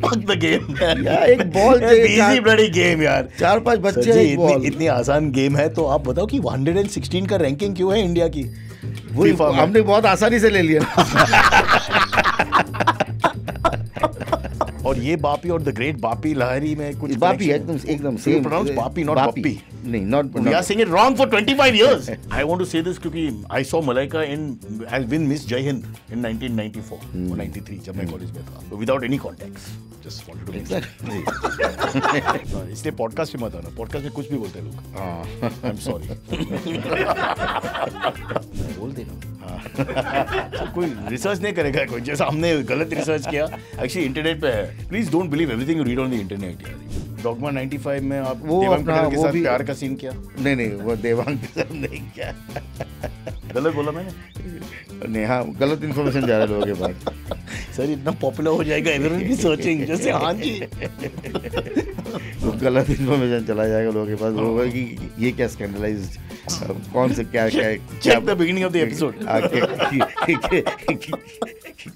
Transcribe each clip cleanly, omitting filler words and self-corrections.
fuck the game. यार एक ball चाहिए, easy bloody game यार. 4-5 बच्चे सर जी, एक बॉल. इतनी आसान गेम है तो आप बताओ कि 116 का रैंकिंग क्यों है इंडिया की? वही हमने बहुत आसानी से ले लिया. और ये बापी और द ग्रेट बापी लहरी में कुछ बापी एकदम same. Pronounce Bapi not Bappi. नहीं, not. We are saying it wrong for 25 years. I want to say this क्योंकि I saw Malaika has been Miss Jai Hind in 1994 or 93 जब मैं कॉलेज में था. So without any context, just wanted to make sure. इसलिए podcast पे मत आना. Podcast में कुछ भी बोलते हैं लोग. I'm sorry. बोल देना. कोई रिसर्च नहीं करेगा कोई, जैसा हमने गलत रिसर्च किया. एक्चुअली इंटरनेट पे है. Please don't believe everything you read on the internet. Dogma 95 में आप देवांग पटेल के साथ प्यार का सीन किया? नहीं, वो देवांग के साथ नहीं किया. गलत बोला मैंने? नहीं, हाँ, गलत इन्फॉर्मेशन जा रहा है लोगों के पास. सर इतना पॉपुलर हो जाएगा एवरीवन बी सर्चिंग जैसे. हाँ जी. तो गलत इन्फॉर्मेशन चला जाएगा लोगों के पास. वो होगा कि ये क्या स्कैंडलाइज्ड, कौन से क्या check the beginning of the episode.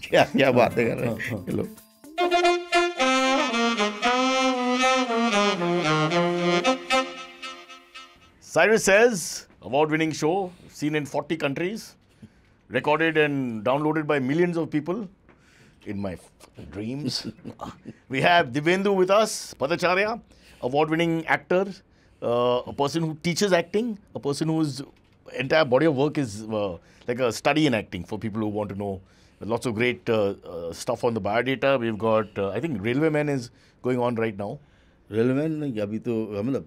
क्या बातें कर रहे हैं लोग. Cyrus Says, award-winning show, seen in 40 countries, recorded and downloaded by millions of people in my dreams. We have Divyendu with us, Padacharya, award-winning actor, a person who teaches acting, a person whose entire body of work is like a study in acting for people who want to know. Lots of great stuff on the biodata. We've got, I think, Railwayman is going on right now. रेलमैन नहीं, अभी तो मतलब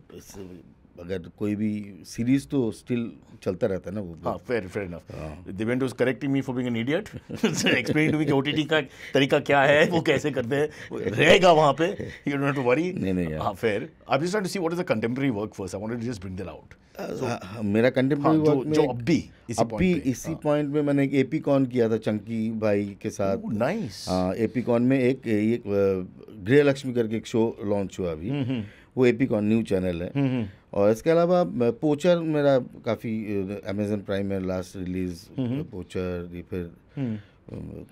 अगर कोई भी series तो still चलता रहता है ना वो. हाँ, fair enough. Divyendu is correcting me for being an idiot. Explaining to me कि OTT का तरीका क्या है, वो कैसे करते हैं, रहेगा वहाँ पे. You don't have to worry. नहीं यार. हाँ, fair. I'm just trying to see what is the contemporary work first. I wanted to just bring that out. मेरा कंटेम्प्रेरी वर्क में जो अभी इसी पॉइंट में मैंने एक एपीकॉन किया था चंकी भाई के साथ. नाइस. हाँ, एपीकॉन में एक गृह लक्ष्मी करके एक शो लॉन्च हुआ अभी. वो एपीकॉन न्यू चैनल है. और इसके अलावा पोचर मेरा काफ़ी अमेजन प्राइम में लास्ट रिलीज. पोचर, ये फिर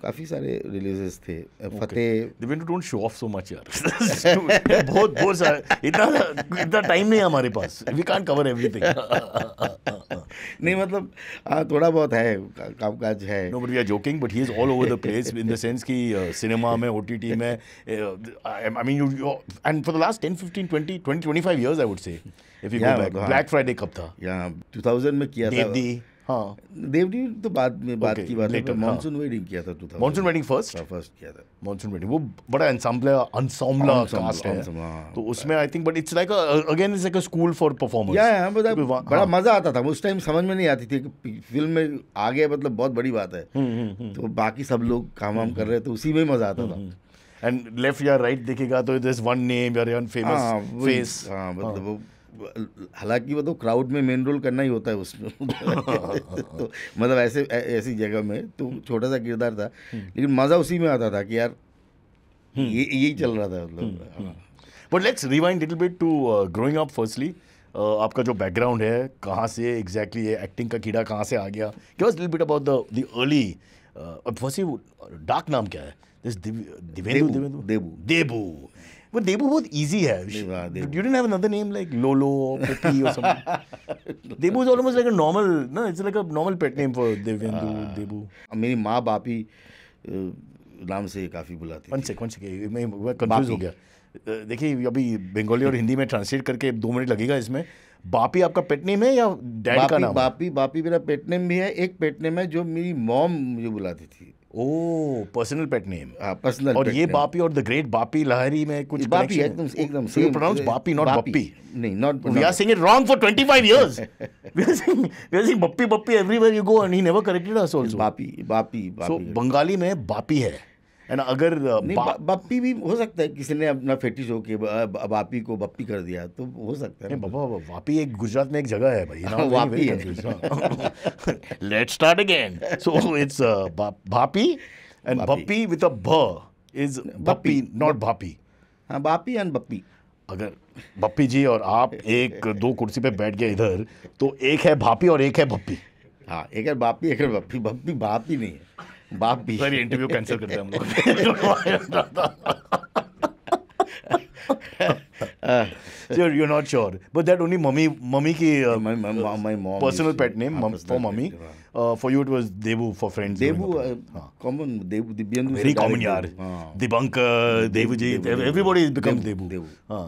काफ़ी सारे रिलीजेस थे. Fateh. Divyendu don't show off so much यार. बहुत सारा. इतना टाइम नहीं है हमारे पास. We can't cover everything. नहीं मतलब थोड़ा बहुत है, कामकाज है. No but we are joking, but he is all over the place in the sense कि सिनेमा में, ओटीटी में. I mean you and for the last 10 15 20 25 years I would say, if you go back. Black Friday कब था? यहाँ 2000 में किया था. देवदी. हाँ, देवदी तो बाद की बात है. मॉनसून वेडिंग किया था 2000. मॉनसून वेडिंग फर्स्ट किया था. मॉनसून वेडिंग वो बड़ा ensemble कास्ट है. तो उसमें I think, but it's like again it's like a school for performers. या बड़ा मजा आता था. उस टाइम समझ में नहीं आती थी कि फिल्म में आ गया मतलब बहुत बड़ी बात है. तो बाकी सब लोग काम वाम कर रहे थे, उसी में मजा आता था. एंड लेफ्ट या राइट देखेगा तो देयर इज वन नेम या वन फेमस फेस. मतलब हालांकि वो तो क्राउड में मेन रोल करना ही होता है उसमें. तो मतलब ऐसी जगह में तो छोटा सा किरदार था, लेकिन मज़ा उसी में आता था कि यार यही चल रहा था मतलब. But let's rewind little bit to growing up. Firstly आपका जो बैकग्राउंड है, कहाँ से एग्जैक्टली ये एक्टिंग का कीड़ा कहाँ से आ गया? Give us little bit about the early. Firstly dark नाम क्या है? देबू. But Debu बहुत easy है. You didn't have another name like Lolo or Poppy or something. Debu is almost like a normal, no, it's like a normal pet name for Divyendu. Debu. मेरी माँ बापी नाम से काफ़ी बुलाती. One sec, मैं confuse हो गया. देखिए अभी बंगाली और हिंदी में ट्रांसलेट करके 2 मिनट लगेगा इसमें. बापी आपका पेट नेम है या डैड का नाम? बापी मेरा पेट नेम भी है. एक पेट नेम है जो मेरी मॉम मुझे बुलाती थी. ओह, पर्सनल पेट नेम. पर्सनल. और ये बापी और द ग्रेट बापी लहरी में कुछ बापी एकदम same. Pronounce Bapi not Bappi. नहीं, not. We are saying it wrong for 25 years. We are saying Bappi everywhere you go and he never corrected us also. Bapi. So Bengali में बापी है. एंड अगर बप्पी भी हो सकता है, किसी ने अपना फेटिश हो के बापी को बप्पी कर दिया तो हो सकता है. बाबा वापी एक गुजरात में एक जगह है भाई ना. वापी है. Let's start again. So it's Bhapi and Bappi with a भ इज बप्पी नॉट भापी. हाँ, बापी एंड बप्पी. अगर बप्पी जी और आप एक 2 कुर्सी पे बैठ गए इधर, तो एक है भापी और एक है बप्पी. हाँ, एक है बापी, एक है बप्पी. बप्पी भापी नहीं है, बाप भी. सर इंटरव्यू कैंसिल करते हैं हम लोग. So you're not sure, but that only mummy की My mom personal used to- pet name हाँ, for personal mummy. pet, हाँ. For you it was Devu for friends. Debu growing up. हाँ. Common देबू Dibyendu Very common यार. Dibankar, Devuji, everybody becomes Devu. Devu. हाँ.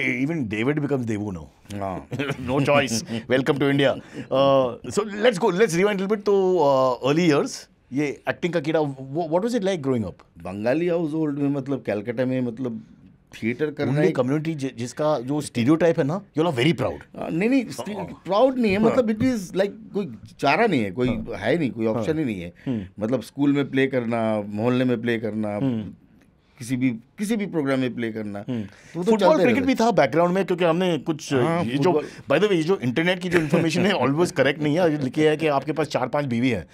Even David becomes Devu now. हाँ. No choice. Welcome to India. So let's rewind a little bit to early years. ये acting का कीड़ा, what was it like growing up? Bengali house hold में मतलब कलकत्ता में मतलब theatre करना Only एक community जिसका जो stereotype है ना, you are very proud. नहीं प्राउड नहीं है मतलब इट इज लाइक कोई चारा नहीं है, कोई है नहीं, कोई ऑप्शन ही नहीं है. मतलब स्कूल में प्ले करना, मोहल्ले में प्ले करना, किसी भी प्रोग्राम में प्ले करना, तो वो तो फुटबॉल चलते क्रिकेट रहता भी था बैकग्राउंड में, क्योंकि हमने कुछ हाँ, ये जो फुटबॉल- बाय द वे ये जो इंटरनेट की जो इन्फॉर्मेशन है ऑलवेज करेक्ट नहीं है. लिखे है कि आपके पास 4-5 बीवी हैं.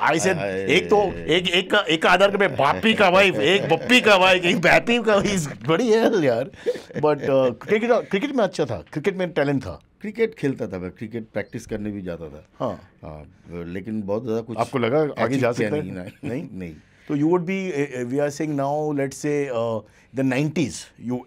आई सेड एक तो एक का आधार पे बापी का वाइफ, एक बप्पी का वाइफ, एक बैपी का वाइफ, बड़ी है यार. बट क्रिकेट में अच्छा था, क्रिकेट में टैलेंट था. क्रिकेट खेलता था मैं, क्रिकेट प्रैक्टिस करने भी जाता था. हाँ. हाँ, लेकिन बहुत ज़्यादा कुछ आपको लगा आगे जा achieve सकता किया है? नहीं नहीं. So you would be, we are saying now, let's say the 90s,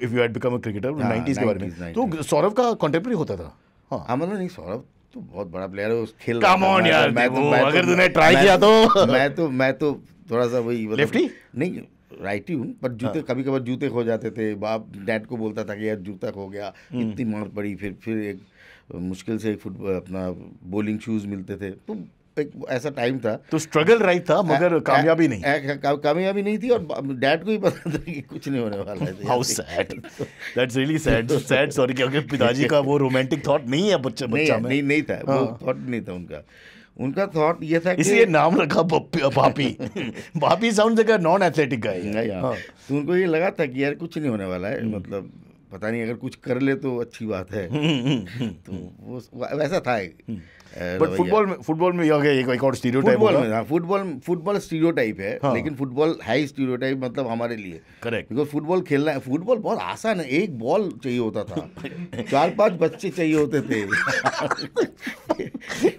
if you had become a cricketer, हाँ, 90s के बारे में. 90s. तो सौरभ का कंटेम्प्रेरी होता था. हाँ. हाँ मतलब नहीं, सौरभ तो बहुत बड़ा प्लेयर है, उस खेल Come on यार, मैं अगर तूने try किया तो. मैं तो थोड़ा सा वही मतलब- Lefty? नहीं, राइटी हूँ, पर जूते कभी कभार जूते खो जाते थे. बाप डैड को बोलता था कि यार जूता खो गया, इतनी मार पड़ी. फिर एक मुश्किल से एक फुटबॉल अपना बॉलिंग शूज मिलते थे. तो एक ऐसा टाइम था. तो स्ट्रगल राइट था, मगर कामयाबी नहीं. कामयाबी नहीं थी, और डैड को ही पता था कि कुछ नहीं होने वाला है. How sad. That's really sad. Sad, sorry, क्योंकि पिताजी का वो रोमांटिक थॉट नहीं है बच्चा में. नहीं था, वो थॉट नहीं था उनका थॉट ये था कि इसलिए नाम रखा Bhapi. Bhapi sound like a non athletic guy. तो उनको ये लगा था कि यार कुछ नहीं होने वाला है, मतलब पता नहीं अगर कुछ कर ले तो अच्छी बात है. तो वो वैसा था. बट फुटबॉल में एक और स्टीरियोटाइप फुटबॉल होगा. में फुटबॉल स्टीरियोटाइप है. हाँ. लेकिन फुटबॉल है स्टीरियोटाइप मतलब हमारे लिए. करेक्ट. बिकॉज फुटबॉल खेलना है, फुटबॉल बहुत आसान है. एक बॉल चाहिए होता था, 4-5 बच्चे चाहिए होते थे.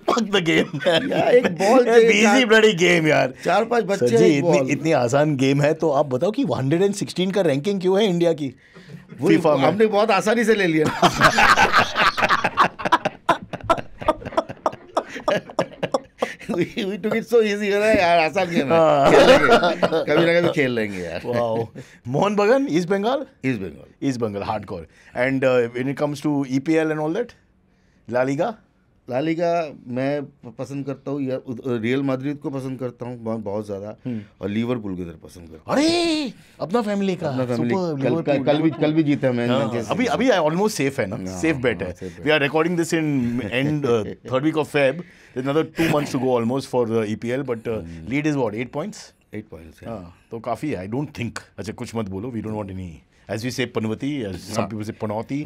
Fuck the game. एक बॉल इजी ब्लडी गेम यार. 4-5 बच्चे सर जी, एक बॉल. इतनी आसान गेम है तो आप बताओ कि 116 का रैंकिंग क्यों है इंडिया की फीफा में? हमने बहुत आसानी से ले लिया. We took it so easy, यार आसान गेम है, खेल लेंगे, कभी ना कभी खेल लेंगे यार. Wow. Mohan Bagan, East Bengal? East Bengal. Hardcore. And when it comes to EPL and all that? La Liga? La Liga मैं पसंद करता हूँ यार. रियल मैड्रिड को पसंद करता हूँ बहुत ज़्यादा, और लिवरपूल की तरफ पसंद करता हूँ. अरे अपना फैमिली का. अपना फैमिली. Superb. कल भी जीता मैं. अभी ऑलमोस्ट सेफ है ना. सेफ बेट है. We are recording this in end third week of Feb. Another 2 months to go almost for the EPL, but lead is what, 8 points? 8 points. तो काफ़ी है. I don't think. अच्छा कुछ मत बोलो. We don't want any. As we say Panvati, as some people say Panauti.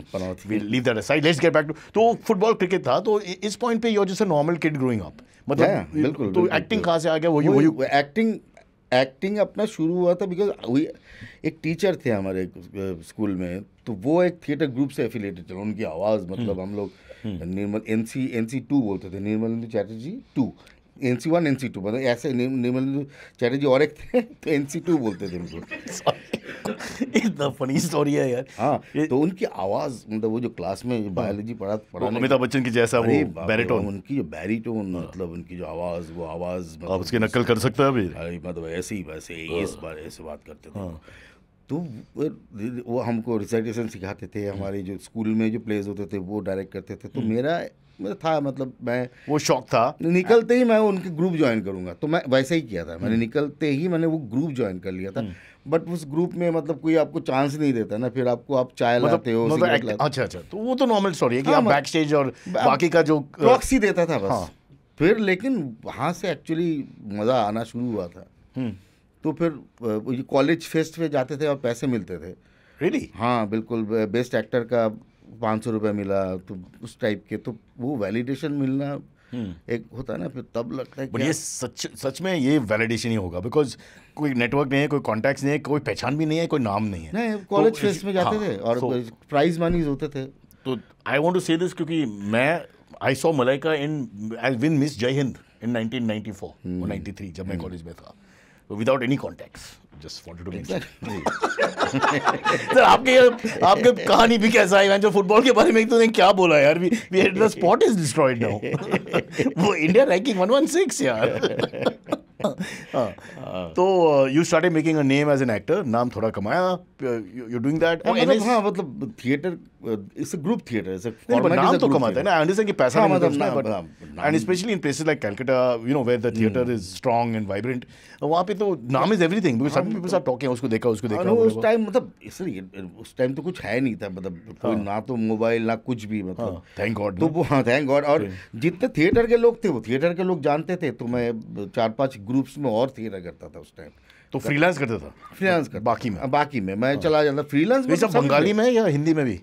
We'll leave that aside. Let's get back to. तो football cricket था. तो इस पॉइंट पे you're just a normal kid growing up. मतलब बिल्कुल. तो acting कहाँ से आ गया? वही एक्टिंग अपना शुरू हुआ था बिकॉज एक टीचर थे हमारे स्कूल में, तो वो एक थिएटर ग्रुप से एफिलेटेड थे. उनकी आवाज़ मतलब हम लोग निर्मल NC2 बोलते थे, निर्मलेंदु चैटर्जी 2, NC1 NC2 मतलब ऐसे. निर्मलेंदु चैटर्जी और एक थे तो NC2 बोलते थे उनको. इतना फनी स्टोरी है यार. हाँ, तो उनकी आवाज़ मतलब वो जो क्लास में बायोलॉजी पढ़ाने, अमिताभ बच्चन की जैसा वो बैरिटोन, उनकी जो बैरिटोन मतलब उनकी जो आवाज़, वो आवाज़ आप उसकी नकल कर सकते हैं अभी. मतलब ऐसे ही वैसे इस बार ऐसे बात करते थे. तो वो हमको रिसाइटेशन सिखाते थे. हमारे जो स्कूल में जो प्लेज होते थे वो डायरेक्ट करते थे. तो मेरा था मतलब मैं वो शौक था. निकलते ही मैं उनके ग्रुप ज्वाइन करूंगा, तो मैं वैसे ही किया था. मैंने निकलते ही मैंने वो ग्रुप ज्वाइन कर लिया था. बट उस ग्रुप में मतलब कोई आपको चांस नहीं देता ना, फिर आप चाय लाते हो, सिगरेट लाते हो. अच्छा. तो वो तो नॉर्मल स्टोरी है कि आप बैक स्टेज और बाकी का जो प्रॉक्सी देता था बस. फिर लेकिन वहाँ से एक्चुअली मज़ा आना शुरू हुआ था. तो फिर कॉलेज फेस्ट पे जाते थे और पैसे मिलते थे. रियली? हाँ बिल्कुल. बेस्ट एक्टर का 500 रुपये मिला, तो उस टाइप के. तो वो वैलिडेशन मिलना एक होता है ना, फिर तब लगता है. बट ये सच में ये वैलिडेशन ही होगा, बिकॉज कोई नेटवर्क नहीं है, कोई कॉन्टैक्ट्स नहीं है, कोई पहचान भी नहीं है, कोई नाम नहीं है. नहीं, कॉलेज फेस्ट में जाते थे और प्राइज मनीज होते थे. तो आई वांट टू से दिस क्योंकि I saw Malaika I win miss जय हिंद इन 1994 और 93 जब मैं कॉलेज में था. Without any contacts Just wanted to mention. Exactly. Sir आपके कहानी भी कैसा है जो फुटबॉल के बारे में तूने क्या बोला यार the spot is destroyed now वो इंडिया रैंकिंग 116 यार तो you started making a name as an actor नाम थोड़ा कमाया यू डूइंग दैट मतलब theatre it's a group theatre it's a नाम तो कमाता है ना आई अंडरस्टैंड कि पैसा नहीं मिलता है but and specially in places like Calcutta you know where the theatre is strong and vibrant वहाँ पे तो नाम is everything because some people are talking उसको देखा उस टाइम मतलब इसलिए उस टाइम तो कुछ है नहीं था मतलब कोई ना तो मोबाइल ना कुछ भी मतलब थैंक गॉड तो वो हाँ थैंक गॉड और जितने थिएटर के लोग थे वो थिएटर के लोग जानते थे तो मैं 4-5 ग्रुप्स में और थिएटर करता था उस टाइम तो फ्रीलांस करता था फ्रीलांस करता बाकी में मैं चला जाता फ्रीलांस ये सब बंगाली में या हिंदी में भी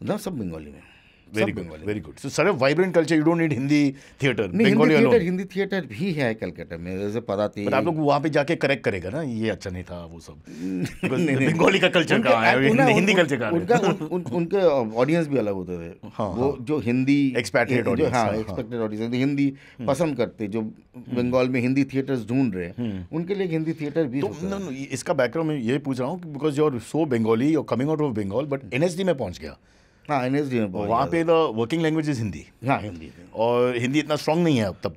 ना सब बंगाली में very good very good so sir vibrant culture you don't need Hindi theatre Hindi theatre भी है कलकत्ता में जैसे पता थी आप लोग वहाँ पे जाके करेक्ट करेगा ना ये अच्छा नहीं था वो सब बंगाली का कल्चर कहाँ है हिंदी कल्चर कहाँ उनके ऑडियंस भी अलग होते थे वो जो हिंदी एक्सपैट्रिएट ऑडियंस हाँ एक्सपेक्टेड ऑडियंस हिंदी पसंद करते जो बंगाल में हिंदी थिएटर्स ढूंढ रहे हैं उनके लिए हिंदी थिएटर भी इसका बैकग्राउंड मैं ये पूछ रहा हूँ because you are so Bengali और coming out of Bengal but NSD में पहुँच गया हाँ एनएसडी में वहाँ पे the working language is Hindi हाँ हिंदी और हिंदी इतना स्ट्रांग नहीं है अब तब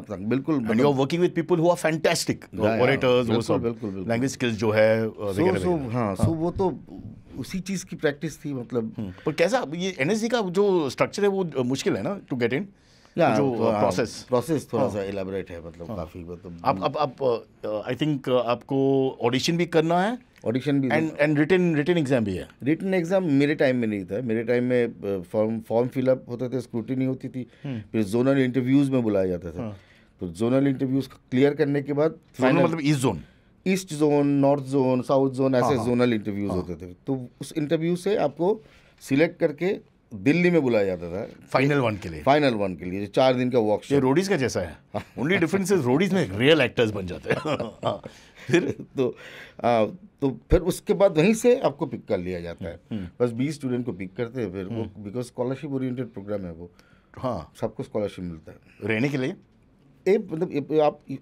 तक बिल्कुल and you are working with people who are fantastic orators वो सब लैंग्वेज स्किल्स जो है सो वो तो उसी चीज़ की प्रैक्टिस थी मतलब पर कैसा ये एनएसडी का जो स्ट्रक्चर है वो मुश्किल है ना टू गेट इन जो प्रोसेस थोड़ा सा एलाबोरेट है मतलब काफ़ी मतलब आप आई थिंक आपको ऑडिशन भी करना है ऑडिशन भी एंड रिटन एग्जाम भी है रिटन एग्जाम मेरे टाइम में नहीं था मेरे टाइम में फॉर्म फिलअप होते थे स्क्रूटिनी होती थी फिर जोनल इंटरव्यूज़ में बुलाया जाता था तो जोनल इंटरव्यूज़ क्लियर करने के बाद मतलब east zone north zone south zone ऐसे जोनल इंटरव्यूज़ होते थे तो उस इंटरव्यू से आपको सिलेक्ट करके दिल्ली में बुलाया जाता था फाइनल वन के लिए 4 दिन का वर्कशॉप ये रोडीज का जैसा है ओनली डिफरेंस इज रोडीज में रियल एक्टर्स बन जाते हैं फिर तो फिर उसके बाद वहीं से आपको पिक कर लिया जाता है बस 20 स्टूडेंट को पिक करते हैं फिर वो बिकॉज स्कॉलरशिप ओरिएंटेड प्रोग्राम है वो हाँ सबको स्कॉलरशिप मिलता है रहने के लिए मतलब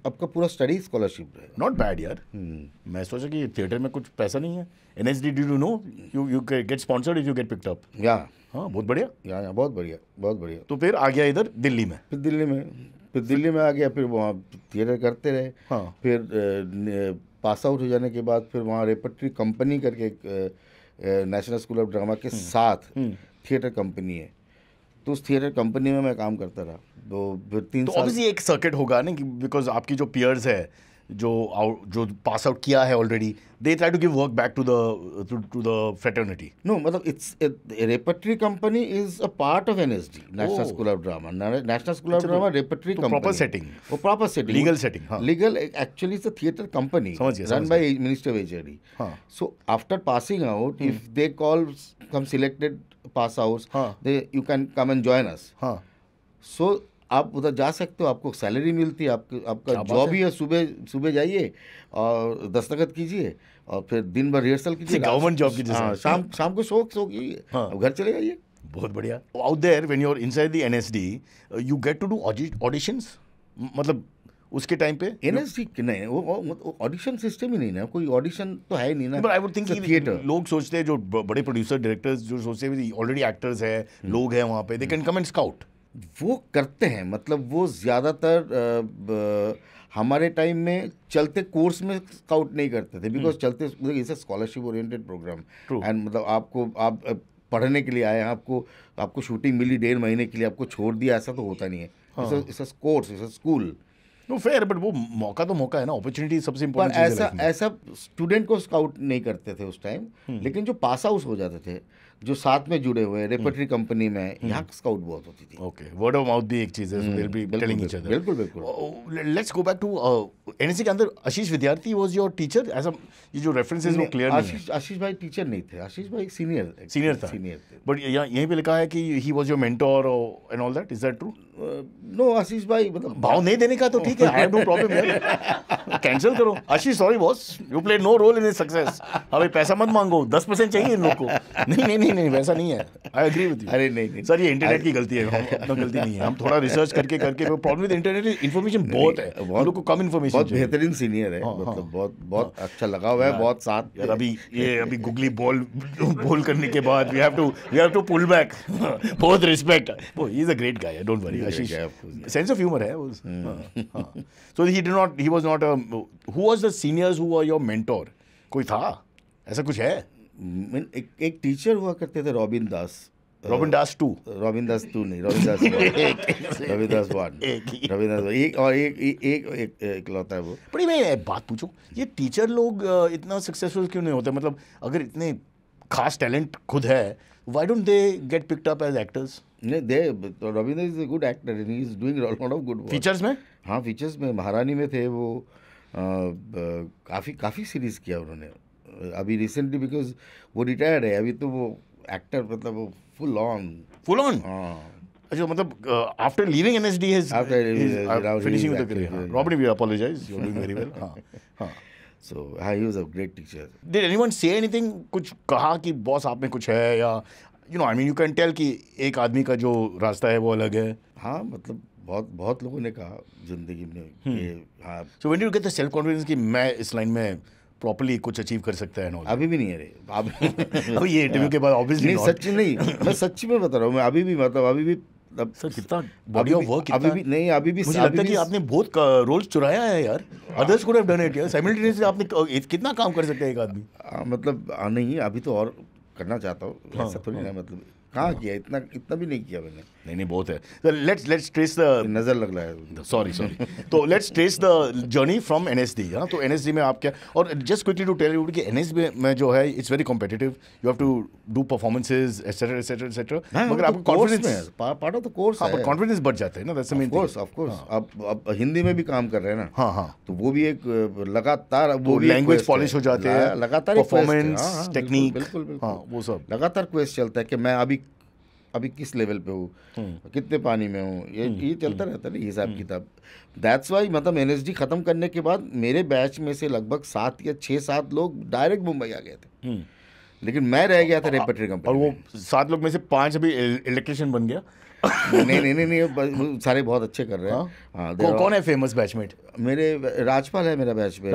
आपका पूरा स्टडी स्कॉलरशिप है नॉट बैड यार मैं सोचा कि थिएटर में कुछ पैसा नहीं है NSD do you know you get sponsored if you get picked up या हाँ बहुत बढ़िया बहुत बढ़िया तो फिर आ गया इधर दिल्ली में आ गया फिर वहाँ थिएटर करते रहे फिर पास आउट हो जाने के बाद फिर वहाँ रेपर्टरी कंपनी करके नेशनल स्कूल ऑफ ड्रामा के साथ थिएटर कंपनी है तो उस थिएटर कंपनी में मैं काम करता रहा तो फिर 3 साल ऑब्वियसली एक सर्किट होगा ना बिकॉज आपकी जो पीयर्स है जो पास आउट किया है already they try to give work back to the fraternity no मतलब it's repertory company is a part of NSD National School of Drama National School of Drama repertory company proper setting legal actually it's a theatre company run by minister वेचेरी so after passing out if they call some selected pass outs they you can come and join us so आप उधर जा सकते हो आपको salary मिलती है आपका जॉब ही है सुबह जाइए और दस्तखत कीजिए और फिर दिन भर रिहर्सल कीजिए गवर्नमेंट जॉब कीजिए शाम को सो कीजिए अब घर चले जाइए बहुत बढ़िया out there when you are inside the NSD you get to do auditions मतलब उसके टाइम पे एनएसडी नहीं वो ऑडिशन सिस्टम ही नहीं ना कोई ऑडिशन तो है नहीं ना but I would think theatre लोग सोचते हैं जो बड़े प्रोड्यूसर डायरेक्टर्स जो सोचते हैं ऑलरेडी एक्टर्स है लोग हैं वहाँ पे they can come and scout वो करते हैं मतलब वो ज़्यादातर हमारे टाइम में चलते कोर्स में स्काउट नहीं करते थे बिकॉज चलते इसे स्कॉलरशिप ओरिएंटेड प्रोग्राम एंड मतलब आप पढ़ने के लिए आए हैं आपको शूटिंग मिली 1.5 महीने के लिए आपको छोड़ दिया ऐसा तो होता नहीं है it's a course it's a school no fair but वो मौका है ना अपॉर्चुनिटी सबसे इम्पोर्टेंट ऐसा स्टूडेंट को स्काउट नहीं करते थे उस टाइम लेकिन जो पास आउट हो जाते थे जो साथ में जुड़े हुए रेपर्टरी कंपनी में यहाँ स्काउट बहुत होती थी ओके वर्ड ऑफ माउथ भी एक चीज है so they will be telling each other बिल्कुल let's go back to NSC के अंदर आशीष विद्यार्थी वाज योर टीचर ऐसा ये जो रेफरेंसेस वो क्लियर नहीं है आशीष भाई टीचर नहीं थे आशीष भाई सीनियर थे बट यहीं पे लिखा है कि he was your mentor and all that is that true no Ashish भाई मतलब भाव नहीं देने का तो ठीक है आई हैव नो प्रॉब्लम यार कैंसिल करो Ashish sorry boss you played no role in his success हमें पैसा मत मांगो 10% चाहिए इन लोग को नहीं नहीं वैसा नहीं है, आई एग्री विद यू। अरे नहीं सर ये इंटरनेट की गलती है, अपना गलती नहीं है, हम थोड़ा रिसर्च करके प्रॉब्लम विद इंटरनेट इन्फॉर्मेशन बहुत है, हम लोग को कम इन्फॉर्मेशन बहुत बेहतरीन सीनियर है, मतलब बहुत अच्छा लगा हुआ है, बहुत साथ यार। अभी गुगली बॉल करने के बाद we have to pull back. बहुत रिस्पेक्ट, वो he is a great guy, don't worry Ashish, sense of humour है वो। So he was not who was the seniors who were your mentor, कोई था ऐसा कुछ है? एक टीचर हुआ करते थे रॉबिन दास टू, रॉबिन दास टू नहीं, रॉबिन दास रॉबिन दास वन, रॉबिन दास एक और एक लौता है वो। बड़ी मैं एक बात पूछूं, ये टीचर लोग इतना सक्सेसफुल क्यों नहीं होते? मतलब अगर इतने खास टैलेंट खुद है, why don't they get picked up as actors? नहीं, they Robin Das is a good actor and he is doing lot of good work. Features में? हाँ, फीचर्स में महारानी में थे वो, काफ़ी सीरीज़ किया उन्होंने। अभी रिसेंटली बिकॉज वो रिटायर्ड है, अभी तो वो एक्टर मतलब वो फुल ऑन। हाँ, अच्छा, मतलब after leaving NSD his finishing with the career. Robin, we apologise, you are doing very well. हाँ so he was a great teacher. Did anyone say anything, कुछ कहा कि बॉस आप में कुछ है, या you know I mean you can tell कि एक आदमी का जो रास्ता है वो अलग है? हाँ, मतलब बहुत लोगों ने कहा जिंदगी में कि हाँ। So when do you get the self confidence कि मैं इस लाइन में प्रॉपर्ली कुछ अचीव कर सकता है? अभी भी नहीं है रे, अभी ये इंटरव्यू के बाद ऑब्वियसली नहीं, सच नहीं, मैं सच्ची में बता रहा हूँ, मैं अभी भी मतलब अभी भी सर कितना बॉडी ऑफ वर्क, अभी भी नहीं, अभी भी मुझे लगता है कि आपने बहुत रोल्स चुराया है यार। Others could have done it यार, साइमल्टेनियसली आपने कितना काम कर सकते हैं एक आदमी? मतलब नहीं, अभी तो और करना चाहता हूँ, ऐसा थोड़ी ना, मतलब कहाँ किया, इतना भी नहीं किया मैंने। नहीं बहुत है। लेट्स ट्रेस द नज़र लग रहा है, सॉरी तो let's trace the journey from NSD. हाँ, तो एनएसडी में आप क्या, और just quickly to tell you कि एनएसडी में जो है it's very competitive, you have to do performances etcetera etcetera etcetera, मगर आपको confidence, part of the course है, कॉन्फिडेंस बढ़ जाता है ना, that's the main thing. Of course अब हिंदी में भी काम कर रहे हैं ना। हाँ, तो वो भी एक लगातार, वो लैंग्वेज पॉलिश हो जाते हैं, लगातार परफॉर्मेंस टेक्निक, बिल्कुल हाँ वो सब लगातार क्वेश्चन चलता है कि मैं अभी किस लेवल पे हूँ, कितने पानी में हूँ, ये चलता रहता है ना हिसाब किताब। दैट्स वाई मतलब एनएसडी ख़त्म करने के बाद मेरे बैच में से लगभग 7 या 6-7 लोग डायरेक्ट मुंबई आ गए थे, लेकिन मैं रह गया था रेपट्री कंपनी। और वो 7 लोग में से 5 अभी इलेक्ट्रिशियन बन गया। नहीं, सारे बहुत अच्छे कर रहे हैं। हाँ, कौन है फेमस बैचमेट? मेरे राजपाल है, मेरा बैचमेट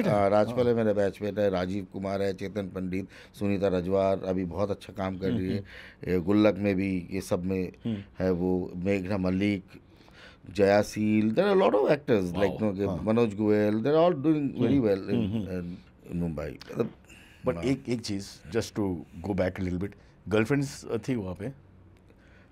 है। राजपाल है मेरा बैचमेट है, राजीव कुमार है, चेतन पंडित, सुनीता रजवार अभी बहुत अच्छा काम कर रही है, गुल्लक में भी, ये सब में है वो, मेघना Mallik, Jayaseel, there are lot of actors like Manoj Goyal, there are all doing very well in Mumbai. But एक चीज़, just to go back little bit, girlfriends थी वहाँ पे?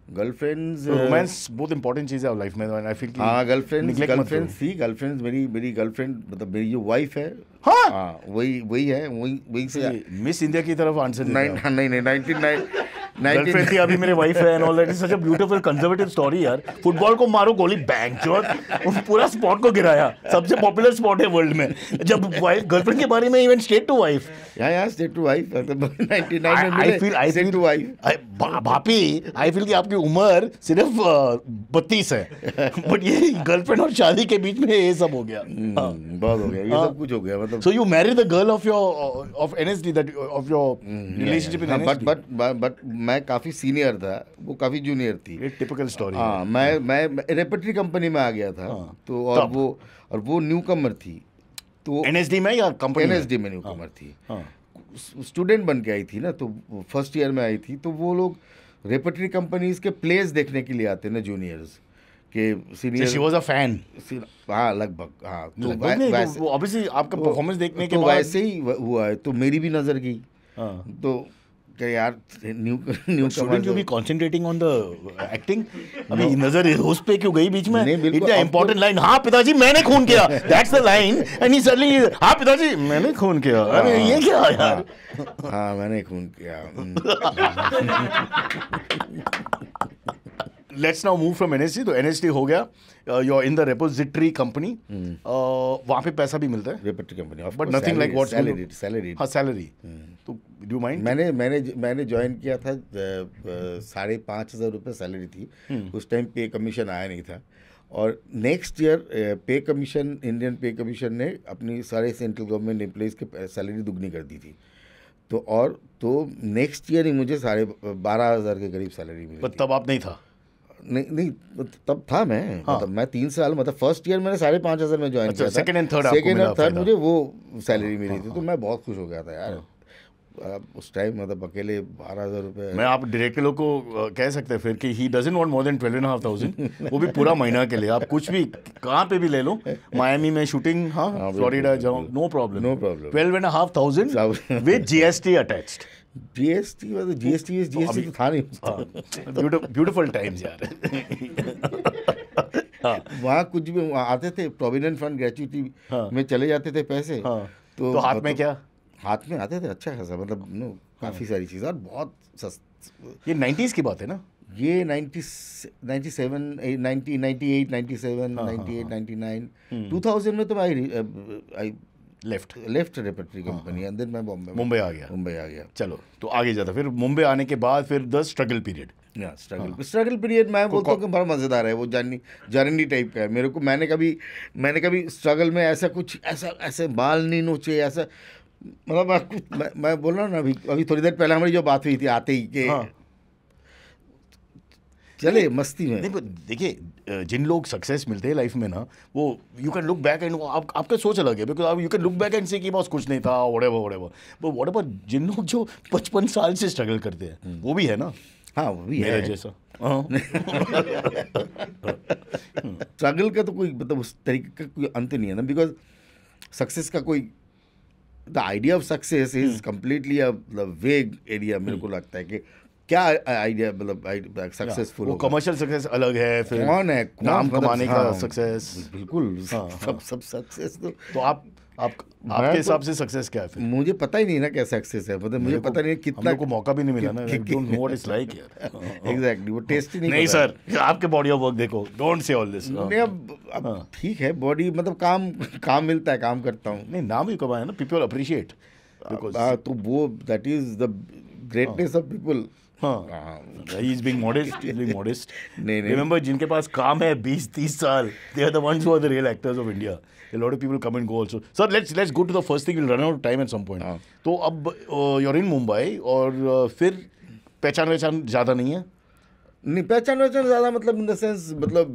गर्लफ्रेंड्स, रोमांस बहुत इंपॉर्टेंट चीज़ है लाइफ में, आई फील कि हाँ, गर्लफ्रेंड्स मेरी गर्लफ्रेंड मतलब मेरी जो वाइफ है, हाँ वही है, वही से मिस इंडिया की तरफ आंसर नहीं 99 गर्लफ्रेंड थी, अभी मेरे वाइफ है and all that. Is such a beautiful conservative story यार। फुटबॉल को मारो गोली, बैंक चोट, पूरा स्पॉट को गिराया, सबसे पॉपुलर स्पॉट है वर्ल्ड में। जब वाइफ गर्लफ्रेंड के बारे में इवन स्ट्रेट टू वाइफ, या स्ट्रेट टू वाइफ 99 में I feel to wife Bhapi, I feel कि आपकी उम्र सिर्फ 32 है, बट ये गर्लफ्रेंड और शादी के बीच में ये सब हो गया, बहुत हो गया, ये सब कुछ हो गया मतलब। So you married the girl of NSD, that of your relationship in NSD. But मैं काफ़ी सीनियर था, वो काफ़ी जूनियर थी। ये टिपिकल स्टोरी। हाँ, मैं रेपट्री कंपनी में आ गया था, तो और वो न्यू कमर थी, तो एनएसडी में या कंपनी? एनएसडी में न्यू कमर थी, स्टूडेंट बन के आई थी ना, तो फर्स्ट ईयर में आई थी। तो वो लोग रेपट्री कंपनीज के प्लेस देखने के लिए आते ना जूनियर्स के, senior. She was a fan? हाँ, लगभग, हाँ। तो वैसे ऑब्वियसली आपका परफॉर्मेंस देखने के बाद वैसे ही हुआ है, तो मेरी भी नज़र गई। तो क्या यार, new shouldn't you be concentrating on the acting? अभी नजर उस पे क्यों गई बीच में? इतना इंपॉर्टेंट लाइन, हाँ पिताजी मैंने खून किया, that's the line, and he suddenly, हाँ पिताजी मैंने खून किया, अरे ये क्या यार? हाँ, मैंने खून किया। Let's now move from NSD, तो NSD हो गया, you're in the repository company, वहाँ पे पैसा भी मिलता है, repertoire company, but nothing like what salary. हाँ, सैलरी। तो do you mind? मैंने ज्वाइन किया था, 5,500 रुपये सैलरी थी उस टाइम, पे कमीशन आया नहीं था। और नेक्स्ट ईयर पे कमीशन, इंडियन पे कमीशन ने अपनी सारे सेंट्रल गवर्नमेंट एम्प्लॉइज़ के सैलरी दुगनी कर दी थी। तो नेक्स्ट ईयर ही मुझे 12,500 के करीब सैलरी मिली पर थी। तब आप नहीं था। नहीं नहीं, तब था मैं, हाँ। मतलब मैं 3 साल, मतलब फर्स्ट ईयर मैंने 5,500 में ज्वाइन अच्छा, किया था। second and third आपको सेकेंड मिला और थर्ड फायदा। मुझे वो सैलरी मिली थी, तो मैं बहुत खुश हो गया था यार। उस टाइम मतलब अकेले 12,000 रुपये। मैं आप डायरेक्टर लोग को कह सकते हैं फिर कि he doesn't want more than 12,500, वो भी पूरा महीना के लिए। आप कुछ भी कहाँ पे भी ले लो, मायामी में शूटिंग, हाँ फ्लोरिडा जाओ, no problem, No problem. 12,500 with GST attached. GST मतलब जीएसटी तो था नहीं। ब्यूटीफुल टाइम्स यार। हाँ वहाँ कुछ भी वहाँ आते थे, प्रोविडेंट फंड ग्रेच्युटी में चले जाते थे पैसे। हाँ, तो हाथ में क्या? हाथ में आते थे अच्छा खासा, मतलब काफ़ी सारी चीज़ें, और बहुत ये 90s की बात है ना? ये 97, 98, 97, 98, 99, 2000 में तो I left repertory company, and then मैं मुंबई आ गया। मुंबई आ गया। चलो, तो आगे जाता, फिर मुंबई आने के बाद फिर the struggle period. Struggle period मैं बोलता हूँ कि बड़ा मज़ेदार है, वो जर्नी टाइप का है। मेरे को मैंने कभी स्ट्रगल में ऐसे बाल नहीं नोचे, ऐसा मतलब मैं बोल रहा हूँ ना, अभी थोड़ी देर पहले हमारी जो बात हुई थी आते ही के चले मस्ती में। नहीं, देखिए जिन लोग सक्सेस मिलते हैं लाइफ में ना, वो you can look back and आपका सोच अलग है, because you can look back and से कि बस कुछ नहीं था, व्हाटएवर, बट व्हाटएवर जिन लोग जो 55 साल से स्ट्रगल करते हैं, वो भी है ना। हाँ, वो भी मेरा है जैसा। स्ट्रगल का तो कोई मतलब उस तरीके का कोई अंत नहीं है ना, बिकॉज सक्सेस का कोई, the idea of success is completely a वेग एरिया। मेरे को लगता है कि क्या आइडिया, मतलब सक्सेसफुल वो कमर्शियल सक्सेस अलग है, फिर कौन है नाम मतलब, कमाने का हाँ, सक्सेस, बिल्कुल सब सक्सेस। तो आपके हिसाब से सक्सेस क्या है फिर? मुझे पता ही नहीं ना क्या सक्सेस है, मतलब मुझे पता नहीं कितना, हम लोग को मौका भी नहीं मिला ना, don't know what it's like यार। एग्जैक्टली वो टेस्ट ही नहीं सर, आपके बॉडी ऑफ वर्क देखो, डोंट से ऑल दिस। नहीं, अब ठीक है, बॉडी मतलब काम मिलता है, काम करता हूँ। नहीं, नाम ही कमाया ना, पीपल अप्रिशिएट, बिकॉज़ तो वो that is the greatness of people. he is being modest. नहीं। Remember, जिनके पास काम है 20-30 साल, they are the ones who are the real actors of India. A lot of people come and go also. Sir, let's go to the first thing. We'll run out of time at some point. तो अब you're in Mumbai, और फिर पहचान ज़्यादा नहीं है? नहीं, पहचान ज़्यादा मतलब इन द सेंस, मतलब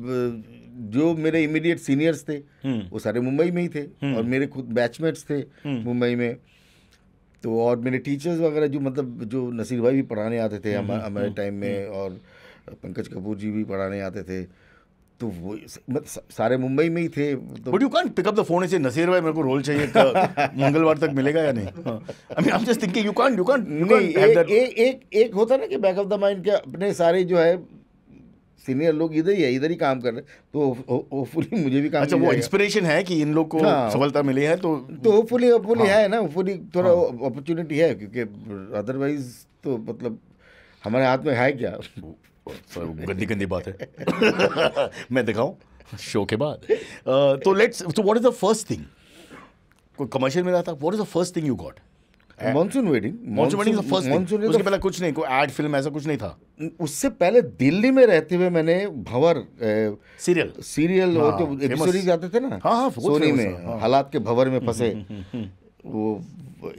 जो मेरे इमीडिएट सीनियर्स थे वो सारे मुंबई में ही थे, और मेरे खुद बैचमेट्स थे मुंबई में। तो और मेरे टीचर्स वगैरह जो नसीर भाई भी पढ़ाने आते थे हमारे टाइम में, और पंकज कपूर जी भी पढ़ाने आते थे, तो वो सारे मुंबई में ही थे। तो but you can't pick up the phone से, नसीर भाई मेरे को रोल चाहिए, मंगलवार तक मिलेगा या नहीं? I mean I am just thinking you can't एक होता है ना कि बैक ऑफ द माइंड के अपने सारे जो है सीनियर लोग इधर ही काम कर रहे हैं, तो होपफुली मुझे भी काम। अच्छा, वो इंस्पिरेशन है कि इन लोग को सफलता मिली है, तो होपफुली है ना, होपफुली थोड़ा अपॉर्चुनिटी है, क्योंकि अदरवाइज तो मतलब हमारे हाथ में है क्या। गंदी बात है। मैं दिखाऊं शो के बाद। तो what is the first thing, कोई कमर्शियल मिला था, what is the first thing you got? Monsoon wedding उसके पहले कुछ नहीं, कोई एड फिल्म ऐसा कुछ नहीं था? उससे पहले दिल्ली में रहते हुए मैंने भंवर सीरियल जो एपिसोड आते थे ना, सोनी में, हालात के भंवर में फंसे, वो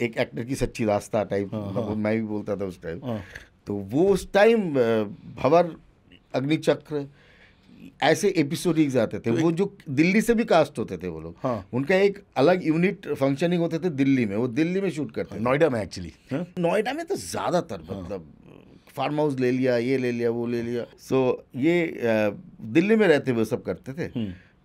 एक एक्टर की सच्ची रास्ता टाइप, मैं भी बोलता था उस टाइम। तो वो उस टाइम भंवर, अग्निचक्र, ऐसे एपिसोडिक्स आते थे, वो जो दिल्ली से भी कास्ट होते थे वो लोग। उनका एक अलग यूनिट फंक्शनिंग होते थे दिल्ली में, वो दिल्ली में शूट करते थे। नोएडा में एक्चुअली, नोएडा में तो ज़्यादातर मतलब फार्म हाउस ले लिया, ये ले लिया, वो ले लिया। सो ये दिल्ली में रहते हुए सब करते थे।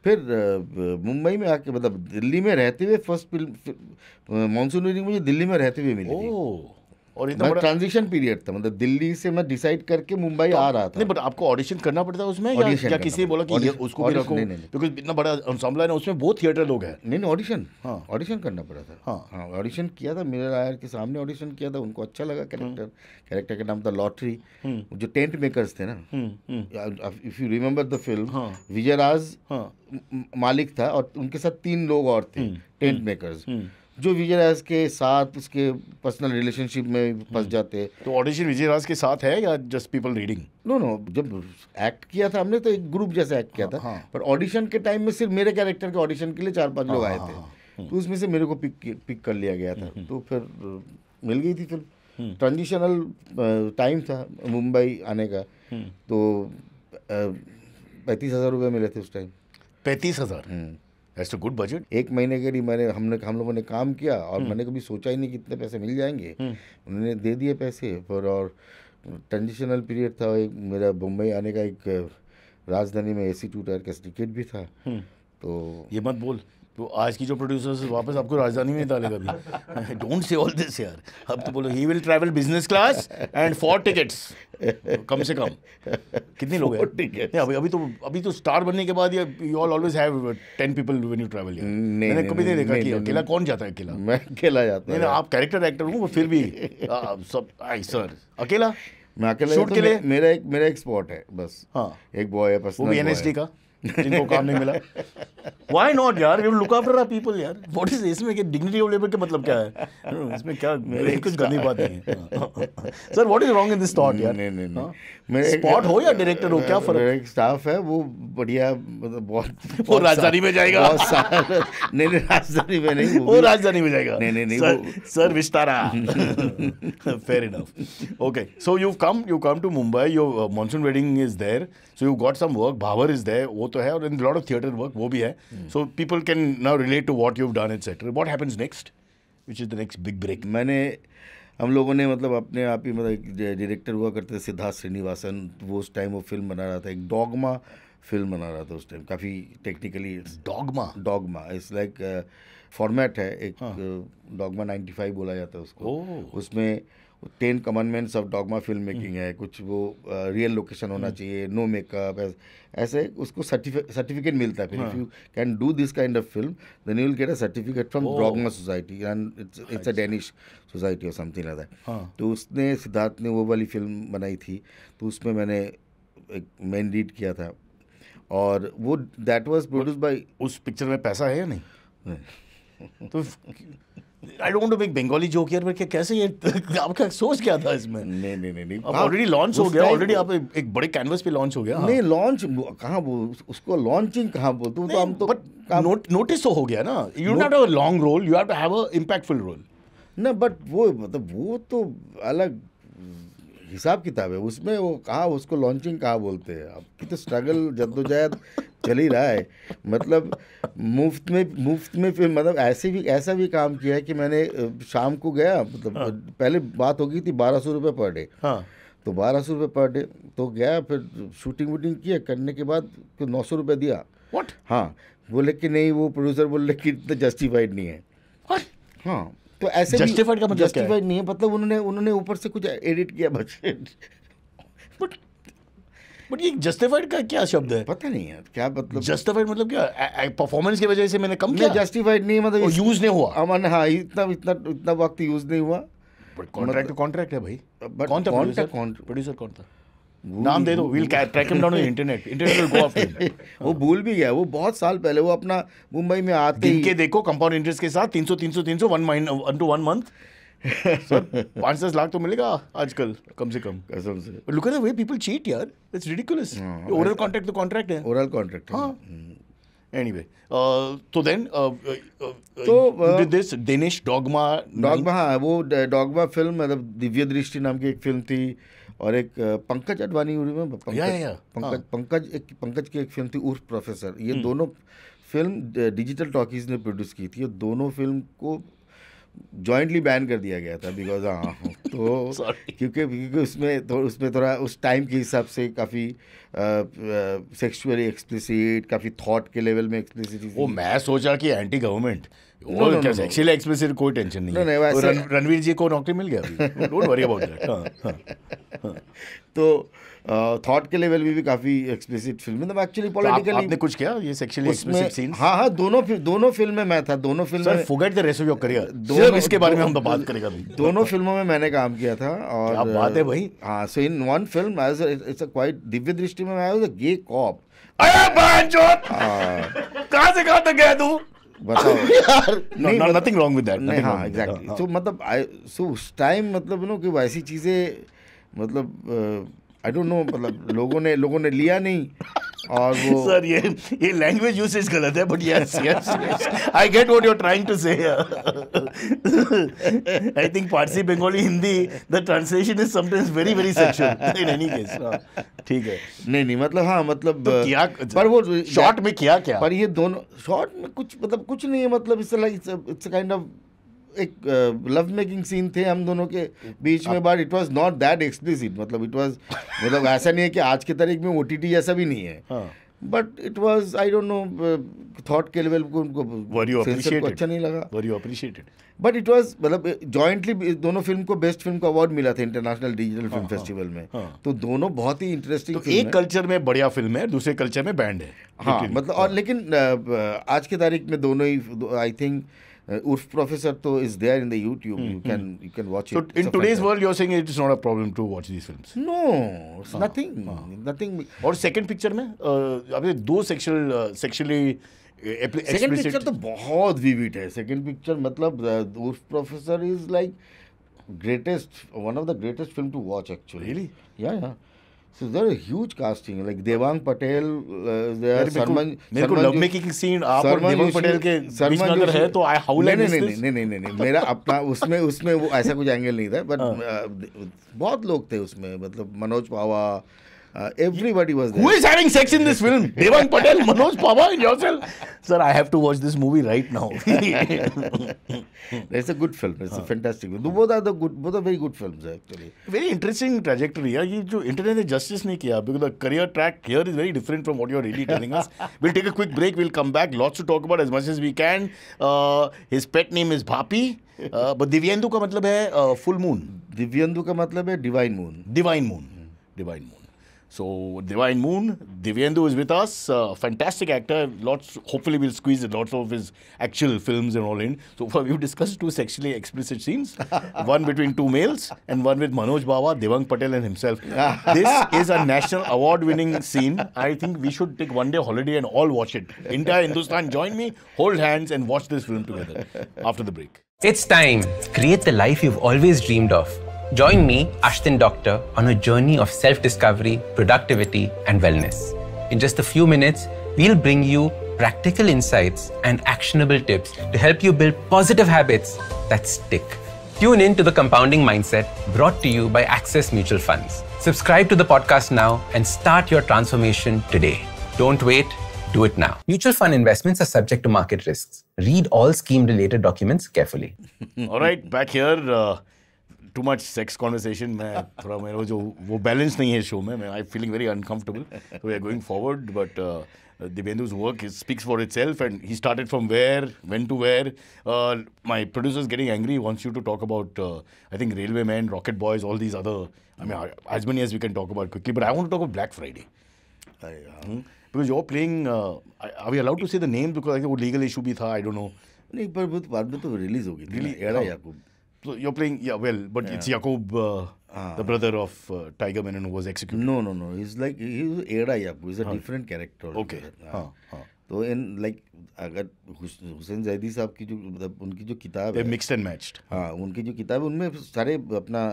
फिर मुंबई में आके, मतलब दिल्ली में रहते हुए फर्स्ट फिल्म मॉनसून वेडिंग मुझे दिल्ली में रहते हुए मिली थी। और इतना बड़ा ट्रांजिशन पीरियड था, मतलब दिल्ली से मैं डिसाइड करके मुंबई आ रहा था। नहीं, बट आपको ऑडिशन करना पड़ता है उसमें, या किसी ने बोला कि उसको भी रखो, क्योंकि इतना बड़ा एंसेम्बल है ना, उसमें बहुत थिएटर लोग हैं। नहीं, ऑडिशन करना पड़ा था। हाँ, ऑडिशन किया था, मेरे लायर के सामने ऑडिशन किया था, उनको अच्छा लगा कैरेक्टर का नाम था लॉटरी। जो टेंट मेकर्स थे ना, if you remember the film, Vijay Raaz मालिक था, और उनके साथ 3 लोग और थे टेंट मेकर्स, जो विजय राज के साथ उसके पर्सनल रिलेशनशिप में फंस जाते। तो ऑडिशन विजय राज के साथ है या जस्ट पीपल रीडिंग? नो, जब एक्ट किया था हमने तो एक ग्रुप जैसा एक्ट किया था, पर ऑडिशन के टाइम में सिर्फ मेरे कैरेक्टर के ऑडिशन के लिए 4-5 लोग आए थे, तो उसमें से मेरे को पिक कर लिया गया था। तो फिर मिल गई थी फिल्म। ट्रांजिशनल टाइम था मुंबई आने का, तो 35,000 रुपये मिले थे उस time. 35,000, that's a good budget. एक महीने के लिए हम लोगों ने काम किया और मैंने कभी सोचा ही नहीं कि इतने पैसे मिल जाएंगे, उन्होंने दे दिए पैसे पर। और ट्रांजिशनल पीरियड था, एक मेरा मुंबई आने का एक राजधानी में AC 2 टायर का टिकट भी था। तो ये मत बोल, तो आज की जो प्रोड्यूसर्स वापस आपको राजधानी में डालेगा भी। डोंट से ऑल दिस यार, अब तो बोलो he will travel business class and 4 tickets, कम से कम कितने लोग हैं? टिकट अभी तो स्टार बनने के बाद you all always have 10 people when you travel. मैंने कभी नहीं देखा कि अकेला कौन जाता है अकेला। मैं अकेला जाता नहीं, आप कैरेक्टर एक्टर हूँ फिर भी सब सर अकेला। मैं अकेला शूट के लिए मेरा एक स्पॉट है बस। हाँ, एक बॉय है, वो भी NSD का जिनको काम नहीं मिला। Why not यार, you look after our people यार। What is इसमें क्या dignity of labor का मतलब क्या है? इसमें क्या मेरे कुछ गंदी बात नहीं है। Sir, what is wrong in this thought यार? नहीं स्पॉट हो या डायरेक्टर हो, क्या फर्क? मेरा एक स्टाफ है, वो बढ़िया, मतलब बहुत वो राजधानी में जाएगा। बहुत साल नहीं राजधानी में नहीं, वो राजधानी में जाएगा। नहीं sir Vistara. Fair enough. Okay, so you come to Mumbai, your monsoon wedding is there, so you got some work, Bhavar is there, वो तो है, और a lot of theatre work वो भी है, so people can now relate to what you've done, etc. What happens next? Which is the next big break? हम लोगों ने मतलब अपने आप ही, मतलब डायरेक्टर हुआ करते थे सिद्धार्थ श्रीनिवासन, वो उस टाइम वो फिल्म बना रहा था, एक डॉगमा फिल्म बना रहा था उस टाइम, काफ़ी technically. Dogma it's like format है एक, डॉगमा 95 बोला जाता है उसको। उसमें 10 commandments of dogma film making है, कुछ वो रियल लोकेशन होना चाहिए, नो मेकअप, ऐसे उसको सर्टिफिकेट मिलता है। फिर if you can do this kind of film then you will get a certificate from Dogma society, and it's a Danish society और समथिंग लाइक दैट। तो उसने, सिद्धार्थ ने वो वाली फिल्म बनाई थी, तो उसमें मैंने एक मेन लीड किया था, और वो दैट वाज प्रोड्यूस्ड बाय। उस पिक्चर में पैसा है या नहीं? तो I don't want to make Bengali joke यार, पर कैसे ये आपका सोच क्या था इसमें? नहीं ऑलरेडी लॉन्च हो गया, ऑलरेडी आप एक बड़े कैनवस पे लॉन्च हो गया। नहीं, लॉन्च कहाँ, वो उसको लॉन्चिंग कहाँ बोलते हो? तो हम तो बट नोटिस तो हो गया ना, you don't have a long role, you have to have a impactful role ना। बट वो मतलब वो तो अलग हिसाब किताब है उसमें, वो कहाँ उसको लॉन्चिंग कहाँ बोलते हैं? आपकी तो स्ट्रगल जद्दोजहद चल ही रहा है, मतलब मुफ्त में फिर, मतलब ऐसा भी काम किया है कि मैंने शाम को गया, मतलब पहले बात हो गई थी 1200 रुपये पर डे। हाँ, तो 1200 रुपये पर डे तो गया, फिर शूटिंग वूटिंग किया, करने के बाद फिर 900 रुपये दिया। व्हाट? हाँ, बोले कि नहीं, वो प्रोड्यूसर बोले कि इतना जस्टिफाइड नहीं है। हाँ, तो ऐसे जस्टिफाइड का मतलब जस्टिफाइड नहीं है, मतलब उन्होंने ऊपर से कुछ एडिट किया बस। बट ये जस्टिफाइड का क्या शब्द है? पता नहीं यार क्या मतलब। जस्टिफाइड मतलब क्या? परफॉर्मेंस की वजह से मैंने कम किया? जस्टिफाइड नहीं मतलब यूज नहीं हुआ। अमन, हाँ, इतना वक्त यूज नहीं हुआ। कॉन्ट्रैक्ट है भाई। कौन था प्रोड्यूसर? कौन था? नाम दे दो, we'll track him down on the internet will go after him। वो भूल भी गया, वो बहुत साल पहले, वो अपना मुंबई में आते ही के देखो कंपाउंड इंटरेस्ट के साथ 300 1 month। सर 5-10 लाख तो मिलेगा आजकल कम से कम, कसम से। Look at the way people cheat यार, इट्स रिडिकुलस। ओरल कॉन्ट्रैक्ट तो कॉन्ट्रैक्ट है, ओरल कॉन्ट्रैक्ट। हाँ, एनीवे, तो then did this Danish Dogma. हाँ, वो डॉगमा फिल्म, मतलब दिव्य दृष्टि नाम की एक फिल्म थी, और एक पंकज अडवाणी, पंकज की एक फिल्म थी उर्फ प्रोफेसर। ये दोनों फिल्म डिजिटल टॉकीज ने प्रोड्यूस की थी, और दोनों फिल्म को जॉइंटली बैन कर दिया गया था, बिकॉज हाँ, तो क्योंकि उसमें थोड़ा उस टाइम के हिसाब से काफ़ी सेक्सुअली एक्सप्लिसिट, काफ़ी थॉट के लेवल में एक्सप्लिसिट। वो मैं सोचा कि एंटी गवर्नमेंट, सेक्सुअली एक्सप्लिसिट कोई टेंशन नहीं है। रणवीर जी को नौकरी मिल गया, डोंट वरी अबाउट दैट। तो थॉट के लेवल में भी काफ़ी एक्सप्लिसिट फिल्म, मतलब एक्चुअली पॉलिटिकली। आपने कुछ किया ये सेक्सुअली एक्सप्लिसिट सीन्स? हाँ, दोनों फिल्म में मैं था, दोनों फिल्म में। Forget the rest of your career, सिर्फ इसके बारे में हम बात करेंगे अभी। दोनों फिल्मों में मैंने काम किया था, और क्या बात है भाई। हाँ, so in one film it's a quite, दिव्य दृष्टि में मैं वाज अ गे कॉप। कहाँ से कहाँ तक गया तू? बताओ यार, नथिंग रॉन्ग विद दैट। हाँ, एग्जैक्टली। तो मतलब सो उस टाइम, मतलब कि वैसी चीज़ें, मतलब आई डोंट नो, मतलब लोगों ने लिया नहीं, और वो सर ये लैंग्वेज यूसेज गलत है, but yes yes I get what you are trying to say. I think Parsi, Bengali, Hindi, the translation is sometimes very very sexual in any case. ठीक है, नहीं मतलब हाँ मतलब तो क्या पर वो शॉर्ट में किया क्या? पर ये दोनों शॉर्ट में कुछ मतलब कुछ नहीं है, मतलब इट्स काइंड ऑफ एक लव मेकिंग सीन थे हम दोनों के बीच में, but it was not that explicit, मतलब इट वाज मतलब ऐसा नहीं है कि आज के तारीख में ओटीटी जैसा भी नहीं है, but it was I don't know thought के लेवल को उनको सेंसर को अच्छा नहीं लगा। Were you appreciated? But it was मतलब जॉइंटली दोनों फिल्म को बेस्ट फिल्म का अवार्ड मिला था इंटरनेशनल डिजिटल फिल्म फेस्टिवल में, तो दोनों बहुत ही इंटरेस्टिंग। तो एक कल्चर में बढ़िया फिल्म है, दूसरे कल्चर में बैंड है। हाँ मतलब और लेकिन आज के तारीख में दोनों ही आई थिंक उर्फ प्रोफेसर तो is there in the YouTube, you can watch it. So in today's world, you're saying it is not a problem to watch these films? No, it's nothing. और सेकंड पिक्चर में अभी दो sexually second picture तो बहुत vivid है। Second picture मतलब Urf professor is like one of the greatest film to watch actually. Really? Yeah. So there is huge casting like Devang Patel, there Sarman, मेरे को love making scene आप और देवांग पटेल के बीच में अगर है तो आई हाउ नहीं मेरा अपना उसमें वो ऐसा कुछ एंगल नहीं था, बट बहुत लोग थे उसमें, मतलब मनोज पावा, everybody was there. Who is having sex in this film? Devang Patel, Manoj Pava, and yourself? Sir, I have to watch this movie right now. It's a good film. It's a fantastic film. Both are very good films actually. Very interesting trajectory. ये जो internet ने justice नहीं किया, because the career track here is very different from what you're really telling us. We'll take a quick break. We'll come back. Lots to talk about as much as we can. His pet name is Bhapi. But Dibyendu का मतलब है full moon. Dibyendu का मतलब है divine moon. Divine moon. Divine moon. So, Divine Moon, Divyendu is with us, fantastic actor, hopefully we'll squeeze lots of his actual films and all in. So far we've discussed two sexually explicit scenes, one between two males and one with Manoj Bawa, Devang Patel and himself. This is a national award winning scene. I think we should take one day holiday and all watch it. Entire Hindustan join me, hold hands and watch this film together after the break. It's time. Create the life you've always dreamed of. Join me, Ashton Doctor, on a journey of self-discovery, productivity, and wellness. In just a few minutes, we'll bring you practical insights and actionable tips to help you build positive habits that stick. Tune in to The Compounding Mindset, brought to you by Access Mutual Funds. Subscribe to the podcast now and start your transformation today. Don't wait. Do it now. Mutual fund investments are subject to market risks. Read all scheme-related documents carefully. All right, back here. Too much sex conversation. मैं थोड़ा मेरा जो वो balance नहीं है show में, मैं I feeling very uncomfortable. So we are going forward, but Divyendu's work speaks for itself, and he started from where, went to where. My producer is getting angry. He wants you to talk about, I think, Railwaymen, Rocket Boys, all these other. I mean, as many as we can talk about quickly. But I want to talk about Black Friday. Because you're playing. Are we allowed to say the names? Because I think वो legal issue भी था. I don't know. नहीं पर बाद में तो release हो गई थी. Really? एड़ा याकूब. So you're playing, yeah, well, but it's Yaqub, the brother of Tiger Menon, who was executed. No. He's Eda Yaqub. He's a different character. Okay. तो in like अगर हुसैन जैदी साहब की जो मतलब उनकी जो किताब है, mixed and matched. हाँ, उनकी जो किताब है उनमें सारे अपना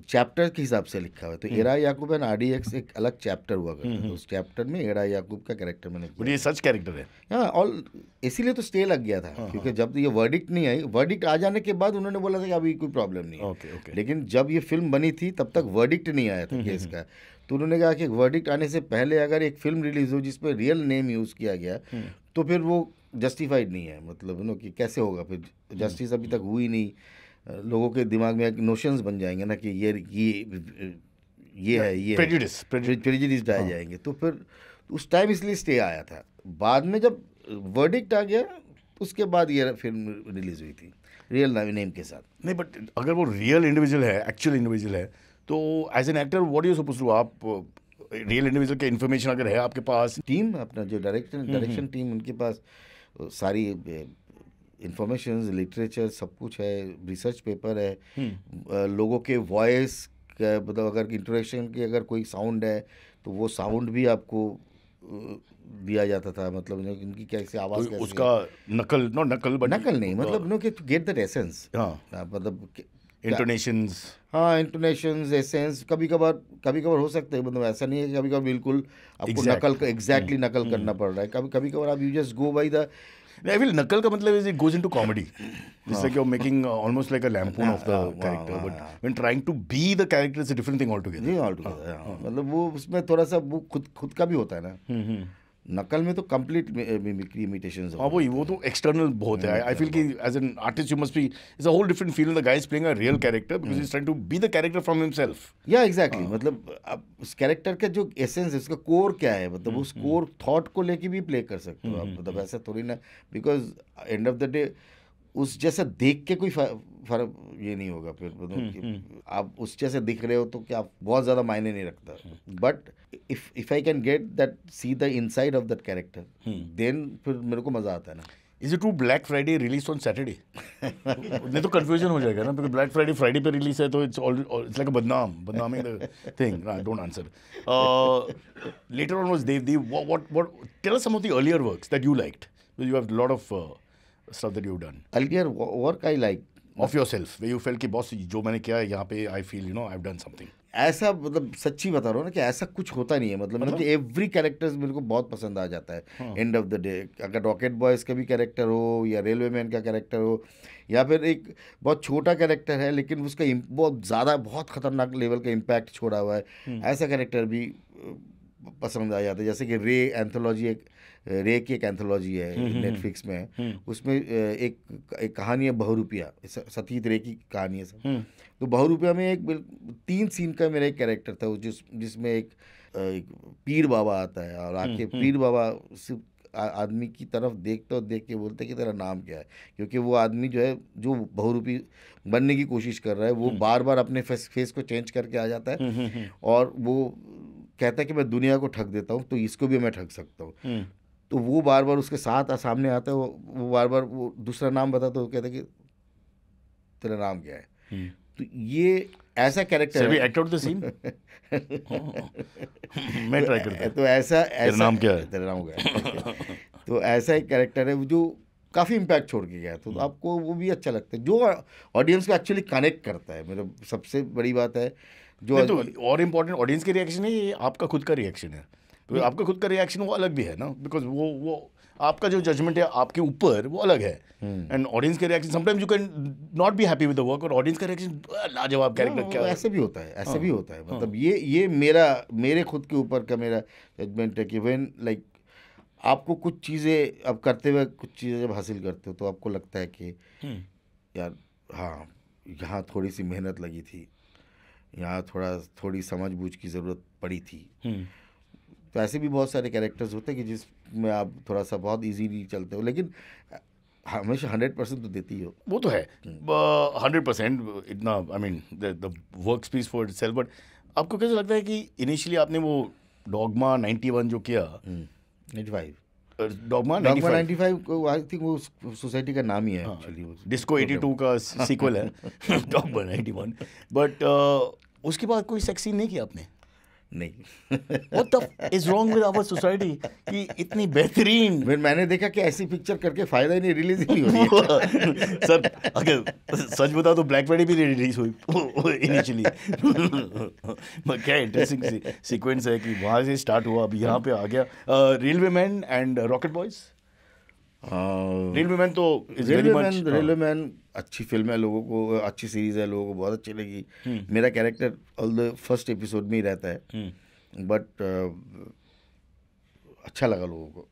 चैप्टर के हिसाब से लिखा हुआ है. तो एरा याकूब एंड RDX एक अलग चैप्टर हुआ करता है. तो उस चैप्टर में एरा याकूब का कैरेक्टर मैंने बट ये सच कैरेक्टर है. हाँ, और इसीलिए तो स्टे लग गया था. क्योंकि जब ये वर्डिक्ट नहीं आई, वर्डिक्ट आ जाने के बाद उन्होंने बोला था कि अभी कोई प्रॉब्लम नहीं है. लेकिन जब ये फिल्म बनी थी तब तक वर्डिक्ट नहीं आया था केस का. तो उन्होंने कहा कि वर्डिक्ट आने से पहले अगर एक फिल्म रिलीज हो जिसपे रियल नेम यूज़ किया गया तो फिर वो जस्टिफाइड नहीं है. मतलब कि कैसे होगा फिर, जस्टिस अभी तक हुई नहीं. लोगों के दिमाग में एक नोशंस बन जाएंगे ना कि ये है, ये प्रेजुडिस आ जाएंगे. तो फिर उस टाइम इसलिए स्टे आया था. बाद में जब वर्डिक्ट आ गया उसके बाद ये फिल्म रिलीज हुई थी रियल नेम के साथ. नहीं, बट अगर वो रियल इंडिविजुअल है, एक्चुअल इंडिविजुअल है, तो as an actor what you suppose to, आप रियल इंडिविजुअल के इन्फॉर्मेशन अगर है आपके पास, टीम अपना जो डायरेक्शन टीम उनके पास सारी इंफॉर्मेशन, लिटरेचर सब कुछ है, रिसर्च पेपर है, लोगों के वॉइस का मतलब अगर इंटरेक्शन की अगर कोई साउंड है तो वो साउंड भी आपको दिया जाता था. मतलब इनकी कैसे आवाज़ उसका नकल नहीं, मतलब नो कि टू गेट दैट एसेंस. मतलब इंटोनेशंस, हाँ, इंटोनेशंस, एसेंस, कभी कभार हो सकते हैं, मतलब ऐसा नहीं है कि कभी कभार बिल्कुल आपको एग्जैक्टली नकल करना पड़ रहा है, कभी कभार आप you just go by the I feel नकल का मतलब is it goes into comedy. It's like you're making almost like a lampoon of the character, but when trying to be the character, it's a different thing altogether. जी altogether, मतलब वो उसमें थोड़ा सा वो खुद का भी होता है ना। नकल में तो कंप्लीट मिमिक्री इमिटेशंस। हाँ वही, वो तो एक्सटर्नल बहुत है। आई फील कि as an artist you must be, it's a whole different feel, the guy is playing a real character because he is trying to be the character from himself. या exactly, मतलब अब उस character का जो essence है, उसका core क्या है, मतलब उस कोर थॉट को लेके भी प्ले कर सकते हो आप, मतलब ऐसा थोड़ी ना, because and of the day उस जैसा देख के कोई फर्क ये नहीं होगा फिर, मतलब आप उस जैसे दिख रहे हो तो क्या बहुत ज़्यादा मायने नहीं रखता, but if I can get that, see the inside of that character, then फिर मेरे को मज़ा आता है ना। Is it true black Friday release on Saturday? नहीं तो कंफ्यूजन हो जाएगा ना, बिकॉज ब्लैक फ्राइडे फ्राइडे पे रिलीज है तो इट्स लाइक अ बदनामिंग the thing. Don't answer. Later on was Dev, what tell us some of the earlier works that you liked, you have lot of stuff that you've done. Earlier work I like of yourself, where you felt कि boss जो मैंने किया है यहाँ पे, I feel you know I've done something. ऐसा, मतलब सच्ची बता रहा हूँ ना कि ऐसा कुछ होता नहीं है, मतलब कि एवरी कैरेक्टर्स मेरे को बहुत पसंद आ जाता है एंड ऑफ द डे। अगर रॉकेट बॉयज़ का भी कैरेक्टर हो या रेलवे मैन का कैरेक्टर हो, या फिर एक बहुत छोटा कैरेक्टर है लेकिन उसका बहुत ज़्यादा बहुत ख़तरनाक लेवल का इम्पैक्ट छोड़ा हुआ है, ऐसा कैरेक्टर भी पसंद आ जाता है। जैसे कि रे की एक एंथोलॉजी है नेटफ्लिक्स में, उसमें एक कहानी है बहुरूपिया, सतीत रे की कहानी है सब। तो बहुरूपिया में एक 3 सीन का मेरा एक कैरेक्टर था जिसमें एक पीर बाबा आता है और आके पीर बाबा सिर्फ आदमी की तरफ देखते और देख के बोलते कि तेरा नाम क्या है, क्योंकि वो आदमी जो है जो बहुरूपी बनने की कोशिश कर रहा है वो बार बार अपने फेस को चेंज करके आ जाता है और वो कहता है कि मैं दुनिया को ठग देता हूँ तो इसको भी मैं ठग सकता हूँ। तो वो बार बार उसके साथ सामने आता है, वो बार बार वो दूसरा नाम बताता है, वो कहता है कि तेरा नाम क्या है। तो ये ऐसा कैरेक्टर है। Act out the scene. मैं ट्राई करता हूं। तो ऐसा तेरा नाम क्या है? तेरा नाम क्या है। तो ऐसा एक कैरेक्टर है जो काफ़ी इम्पैक्ट छोड़ के गया, तो आपको वो भी अच्छा लगता है, जो ऑडियंस को एक्चुअली कनेक्ट करता है। मेरा सबसे बड़ी बात है जो तो और इम्पोर्टेंट ऑडियंस के रिएक्शन है, ये आपका खुद का रिएक्शन है। तो आपका खुद का रिएक्शन वो अलग भी है ना, बिकॉज वो आपका जो जजमेंट है आपके ऊपर वो अलग है, एंड ऑडियंस के reaction sometimes you can not be happy with the work, और ऑडियंस का रिएक्शन लाजवाब कैरेक्टर क्या है। ऐसे भी होता है, ऐसे भी होता है। मतलब ये मेरे खुद के ऊपर का मेरा जजमेंट है कि व्हेन लाइक आपको कुछ चीज़ें अब करते हुए कुछ चीज़ें जब हासिल करते हो तो आपको लगता है कि यार हाँ यहाँ थोड़ी सी मेहनत लगी थी, यहाँ थोड़ी समझ-बूझ की ज़रूरत पड़ी थी। तो ऐसे भी बहुत सारे कैरेक्टर्स होते हैं कि जिसमें आप थोड़ा सा बहुत इजीली चलते हो, लेकिन हमेशा 100% तो देती हो। वो तो है 100%, इतना I mean the work speech for itself. But आपको कैसा लगता है कि इनिशियली आपने वो डॉगमा 91 जो किया, 95 डॉगमा 95 को आई थिंक वो सोसाइटी का नाम ही है एक्चुअली, डिस्को 82 का सीक्वल है डॉगमा 91, बट उसके बाद कोई सेक्स सीन नहीं किया आपने? नहीं। What the is wrong with our society कि इतनी बेहतरीन। फिर मैंने देखा कि ऐसी पिक्चर करके फायदा ही नहीं, रिलीज ही नहीं हो रही है। सर अगर सच बताओ तो ब्लैक फ्राइडे भी रिलीज हुई इनिशियली। क्या इंटरेस्टिंग सीक्वेंस है कि वहाँ से स्टार्ट हुआ, अभी यहाँ पे आ गया। Railway man and rocket boys. Railway man तो रेलवे मैन अच्छी फिल्म है, लोगों को अच्छी सीरीज है, लोगों को बहुत अच्छी लगी। मेरा character all the first episode में ही रहता है, बट अच्छा लगा लोगों को,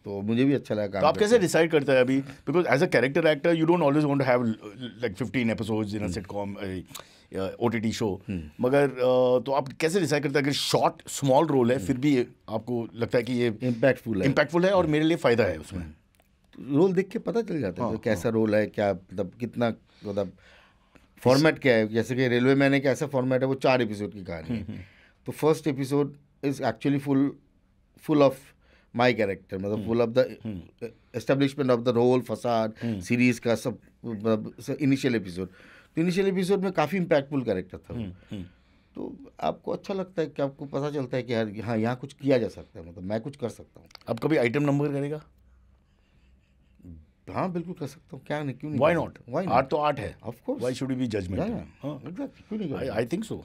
तो मुझे भी अच्छा लगा। तो आप कैसे डिसाइड करते हैं अभी, because as a character actor you don't always want to have like 15 episodes in a sitcom OTT show, मगर तो आप कैसे डिसाइड करते हैं अगर शॉर्ट स्मॉल रोल है फिर भी आपको लगता है कि ये इम्पैक्टफुल है और मेरे लिए फ़ायदा है उसमें? रोल देख के पता चल जाता है तो कैसा रोल है, क्या मतलब कितना, मतलब फॉर्मेट क्या है। जैसे कि रेलवे मैन एक ऐसा फॉर्मेट है, वो 4 एपिसोड की कहानी है, तो first episode is actually full of my character, मतलब full of the establishment of the role फसाद सीरीज का सब इनिशियल एपिसोड। तो इनिशियल एपिसोड में काफ़ी इम्पैक्टफुल कैरेक्टर था, तो आपको अच्छा लगता है कि आपको पता चलता है कि यार हाँ यहाँ कुछ किया जा सकता है, मतलब मैं कुछ कर सकता हूँ। अब कभी आइटम नंबर करेगा? हाँ बिल्कुल कर सकता हूँ, क्या नहीं, क्यों नहीं। Why not? Why not? Art तो आर्ट है. Of course. Why should we be judgmental? Exactly, क्यों नहीं कर। I think so.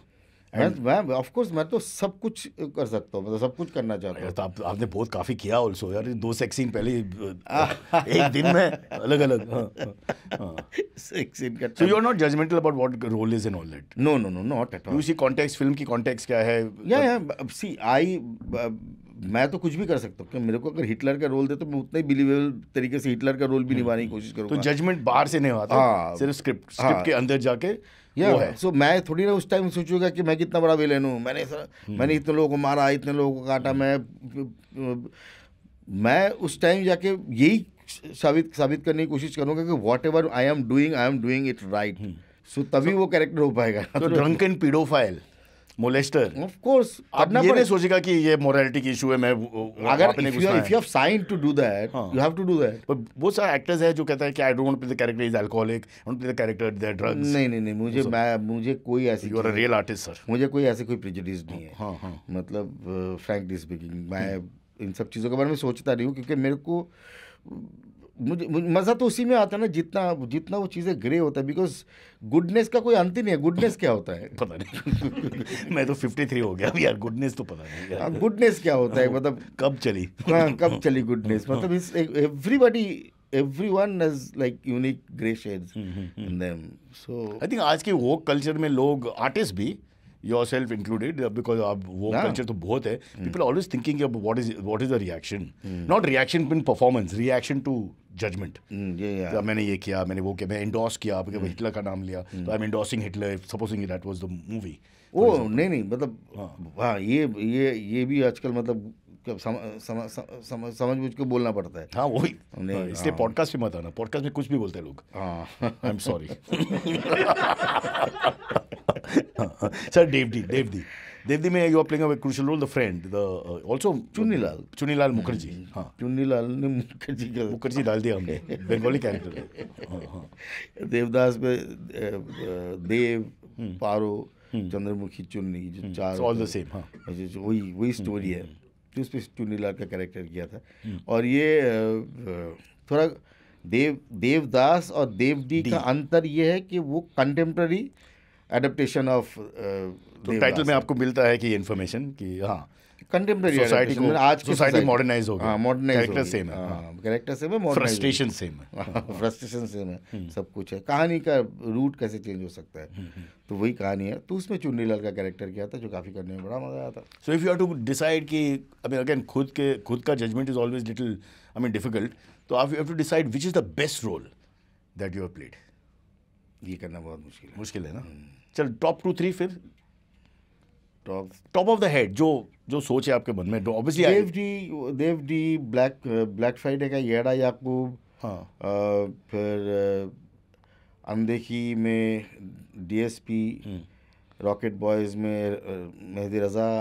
मैं ऑफ कोर्स मैं तो सब कुछ कर सकता हूँ, मतलब सब कुछ करना चाहता यार हूँ। तो आपने बहुत काफी किया ऑल्सो यार, 2 सेक्स सीन पहले एक दिन में अलग अलग. एक सीन का So you are not judgmental about what role is and all that. No no no not at You all. see context, film की context क्या है? या सी आई मैं तो कुछ भी कर सकता हूँ कि मेरे को अगर हिटलर का रोल दे तो मैं उतना ही बिलीवेबल तरीके से हिटलर का रोल भी निभाने की कोशिश तो करूँगा। जजमेंट बाहर से नहीं आता, हाँ। सिर्फ स्क्रिप्ट के अंदर जाके वो है. सो मैं थोड़ी ना उस टाइम सोचूंगा कि मैं कितना बड़ा विलेन हूँ, मैंने इतने लोगों को मारा, इतने लोगों को काटा। मैं उस टाइम जाके यही साबित करने की कोशिश करूंगा कि whatever I am doing it right. So तभी वो कैरेक्टर हो पाएगा। तो drunken pedophile, molester, of course आप ये नहीं सोचेगा कि ये मोरालिटी की इशू है, मैं अगर if you have sign to do that, you have to do that. पर बहुत सारे एक्टर्स है जो कहता है कि I don't want to play the character is alcoholic, I want to play the character that drugs. नहीं मुझे कोई ऐसी, you are a real artist sir. मुझे कोई ऐसे कोई प्रेजुडिस नहीं है। हाँ. मतलब फ्रैंकली स्पीकिंग मैं इन सब चीज़ों के बारे में सोचता नहीं हूँ, क्योंकि मेरे को मुझे मज़ा तो उसी में आता है ना जितना वो चीज़ें ग्रे होता है। बिकॉज गुडनेस का कोई अंत ही नहीं है। गुडनेस क्या होता है पता नहीं. मैं तो 53 हो गया अभी यार, गुडनेस तो पता नहीं यार. गुडनेस क्या होता है, मतलब कब चली. हाँ कब चली गुडनेस, मतलब everybody everyone has like unique gray shades in them. So I think आज के वोक कल्चर में लोग, आर्टिस्ट भी, yourself included, because आप वोक कल्चर तो बहुत है, people are always thinking of what is the reaction, not reaction in performance, reaction to judgment. तो मैंने ये किया, मैंने वो किया, मैं endorse किया, आपके हिटलर का नाम लिया, तो I'm endorsing Hitler, supposing that was the movie. नहीं मतलब हाँ ये भी आजकल मतलब समझ बुझ के बोलना पड़ता है। हाँ वही, इसलिए पॉडकास्ट पे मत आना, पॉडकास्ट में कुछ भी बोलते हैं लोग. I am sorry. Sir DevD में you are playing a crucial role, the friend, the also Chunnilal Mukherjee. हाँ चुन्नीलाल ने मुखर्जी डाल दिया हमने, बंगाली कैरेक्टर. देवदास पे देव, पारो, चंद्रमुखी, चुन्नी, जो चार ऑल द सेम. हाँ वही स्टोरी है, तो उस पर चुन्नीलाल का कैरेक्टर किया था. और ये थोड़ा देवदास और देवडी का अंतर ये है कि वो कंटेम्प्ररी एडेप्टेशन ऑफ, तो टाइटल में आपको मिलता है कि इन्फॉर्मेशन कि हाँ कंटेम्प्ररी सोसाइटी को, आज की सोसाइटी मॉडर्नाइज हो गई. हाँ मॉडर्नाइज, कैरेक्टर सेम है. कैरेक्टर सेम है, फ्रस्ट्रेशन सेम है. फ्रस्ट्रेशन सेम है, सब कुछ है. कहानी का रूट कैसे चेंज हो सकता है, तो वही कहानी है. तो उसमें चुन्नीलाल का कैरेक्टर किया था, जो काफ़ी करने में बड़ा मजा आया था. So if you have to decide कि आई मीन अगेन खुद का judgement is always little difficult, तो आप you have to decide which is the best role that you have played. ये करना बहुत मुश्किल है ना. चल टॉप 2-3 फिर. टॉप ऑफ द हेड जो सोच है आपके मन में. ऑब्वियसली देवडी, ब्लैक फ्राइडे का येड़ा याकूब. हाँ. फिर अनदेखी में डीएसपी, रॉकेट बॉयज़ में मेहदी रज़ा,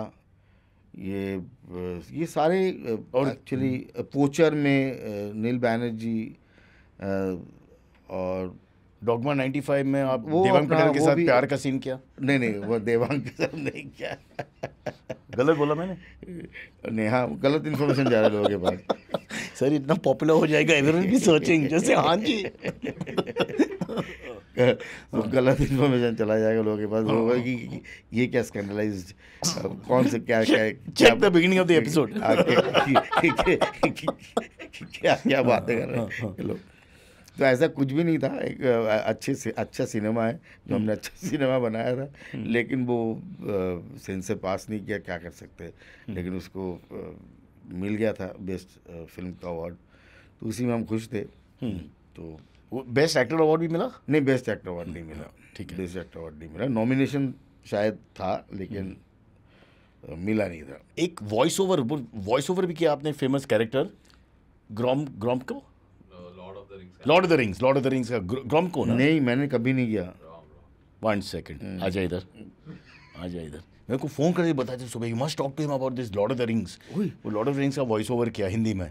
ये सारे. और एक्चुअली पोचर में नील बैनर्जी, और डॉगमा 95 में आप देवांग पटेल के साथ प्यार का सीन किया. नहीं वो देवांग के साथ नहीं किया. गलत बोला मैंने. नहीं हाँ गलत इन्फॉर्मेशन जा रहा है लोगों के पास. सर इतना पॉपुलर हो जाएगा, एवरीवन बी सर्चिंग जैसे. हाँ जी. तो गलत इन्फॉर्मेशन चला जाएगा लोगों के पास. होगा कि ये क्या स्कैंडलाइज्ड, कौन से क्या check the beginning of the episode. क्या बातें कर रहे हैं लोग. तो ऐसा कुछ भी नहीं था. एक अच्छा सिनेमा है जो हमने अच्छा सिनेमा बनाया था, लेकिन वो सेंसर पास नहीं किया, क्या कर सकते हैं. लेकिन उसको मिल गया था बेस्ट फिल्म का अवार्ड, तो उसी में हम खुश थे. तो बेस्ट एक्टर अवार्ड भी मिला? नहीं बेस्ट एक्टर अवार्ड नहीं मिला. ठीक है, बेस्ट एक्टर अवार्ड नहीं मिला. नॉमिनेशन शायद था लेकिन मिला नहीं था. एक वॉइस ओवर भी किया आपने, फेमस कैरेक्टर ग्रॉम को, लॉर्ड ऑफ द रिंग्स का ग्रॉम को ना? नहीं मैंने कभी नहीं किया. 1 सेकंड, आजा इधर. मेरे को फोन करके बताते सुबह, you must talk to him about this Lord of the Rings. वो लॉर्ड ऑफ द रिंग्स का वॉइस ओवर किया हिंदी में,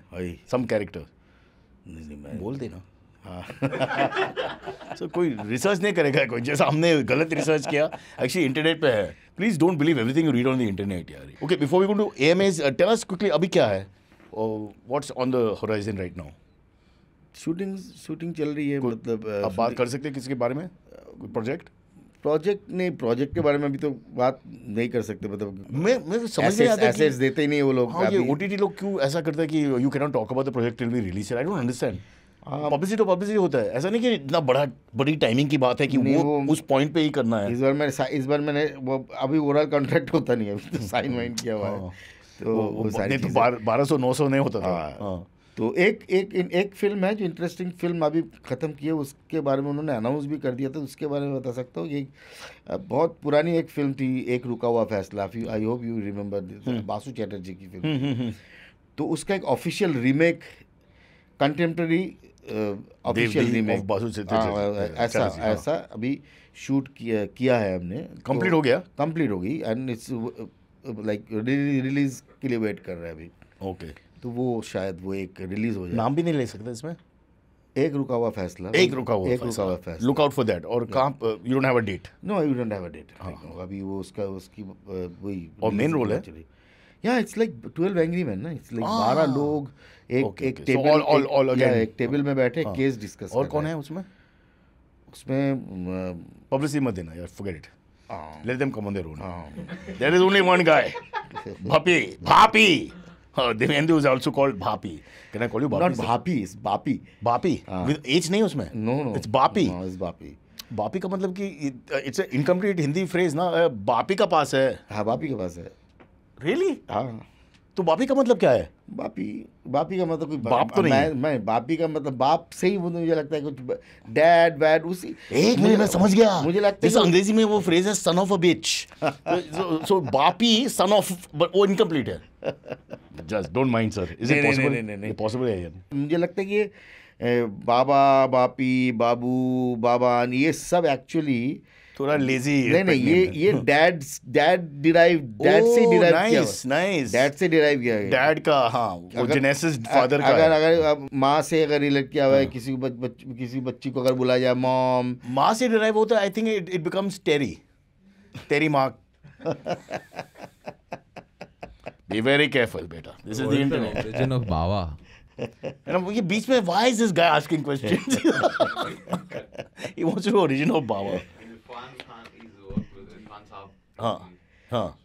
सम कैरेक्टर. नहीं बोल देना. हाँ. सो कोई रिसर्च नहीं करेगा कोई, जैसा हमने गलत रिसर्च किया. एक्चुअली इंटरनेट पे है. Please don't believe everything you read on the internet यार. Okay, before we go to AMAs, tell us quickly अभी क्या है, what's on the horizon right now? Shooting चल रही है, मतलब आप बात कर सकते हैं किसके बारे में, प्रोजेक्ट प्रोजेक्ट के बारे में अभी तो बात नहीं कर सकते, मतलब मैं समझ नहीं आता एसेट्स देते ही नहीं वो लोग। हाँ, ये ओटीटी लोग क्यों ऐसा करते हैं कि you can not talk about the project till we release it, I don't understand. Publicity होता है, ऐसा नहीं कि इतना बड़ी टाइमिंग की बात है कि वो उस पॉइंट पे ही करना है। इस बार मैंने वो अभी ओरल कॉन्ट्रैक्ट होता नहीं है, अभी तो साइन वाइन किया हुआ है, तो वो सारी तो 1200-900 नहीं होता था। तो एक फिल्म है जो इंटरेस्टिंग फिल्म अभी ख़त्म की है, उसके बारे में उन्होंने अनाउंस भी कर दिया था, उसके बारे में बता सकता हूँ। ये बहुत पुरानी एक फिल्म थी, एक रुका हुआ फैसला, I hope you remember, Basu Chatterjee की फिल्म। तो उसका एक official remake, contemporary official remake ऐसा अभी शूट किया है हमने। कंप्लीट हो गया? कंप्लीट हो गई, एंड इट्स लाइक रिलीज के लिए वेट कर रहे हैं अभी। ओके, तो वो शायद वो एक रिलीज हो जाए। नाम भी नहीं ले सकते इसमें? एक रुका हुआ फैसला। Look out for that. और कहाँ, you don't have a date? No, you don't have a date अभी। वो उसकी वही और मेन रोल है। या इट्स लाइक 12 एंग्री मैन ना, इट्स लाइक 12 लोग एक टेबल में बैठे केस डिस्कस। और कौन है उसमें? पब्लिसिटी मत देना यार, forget it, let them come on their own. There is only one guy, Bhapi. Devendra is also called Bhapi. Can I call you Bhapi? Not Bhapi, it's Bapi. Bapi? With H नहीं उसमें? No. It's Bapi. No, it's Bapi. Bapi का मतलब कि it's an incomplete Hindi phrase ना, बापी का पास है। हाँ, बापी के पास है। Really? हाँ। तो बापी का मतलब क्या है? बापी का मतलब कोई बाप तो नहीं है। मैं बापी का मतलब बाप से ही मुझे लगता है कुछ डैड वैड उसी। एक मिनट, मैं समझ गया। मुझे लगता है जैसे अंग्रेजी में वो फ्रेज है son of a bitch, so Bapi son of, but वो इनकम्प्लीट है। Just don't mind sir, is it possible? नहीं पॉसिबल है यार। मुझे लगता है कि बाबा, बापी, बाबू, बाबान, ये सब एक्चुअली थोड़ा लेजी। नहीं, ये डैड से डिराइव किया है। डैड का, हाँ, वो जेनेसिस फादर का। अगर माँ से अगर रिलेट किया हुआ है, किसी बच्ची को अगर बुलाया जाए मॉम, माँ से डिराइव होता है, आई थिंक इट बिकम्स तेरी माँ। बी वेरी केयरफुल बेटा, this is the internet. Origin of Bawa. ये बीच में why is this guy asking questions? He wants to know origin of Bawa. हाँ,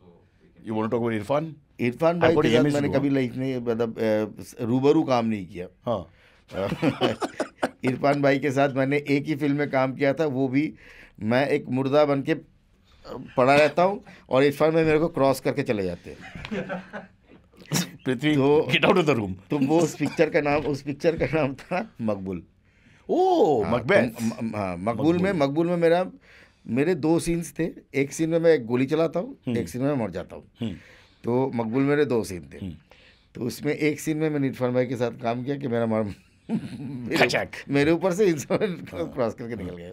you want to talk about Irfan भाई के साथ मैंने कभी लाइफ में मतलब रूबरू काम नहीं किया। हाँ। इरफान भाई के साथ मैंने एक ही फिल्म में काम किया था, वो भी मैं एक मुर्दा बन के पड़ा रहता हूँ और इरफान भाई मेरे को क्रॉस करके चले जाते हैं। Prithvi, get out of the room. तो वो उस पिक्चर का नाम था मकबूल। ओह, मकबूल। हाँ, मकबूल में मेरे 2 सीन्स थे। एक सीन में मैं गोली चलाता हूँ, एक सीन में मैं मर जाता हूँ। तो मकबूल मेरे 2 सीन थे। तो उसमें एक सीन में मैंने इरफान भाई के साथ काम किया कि मेरे ऊपर से इंसान क्रॉस करके निकल गया।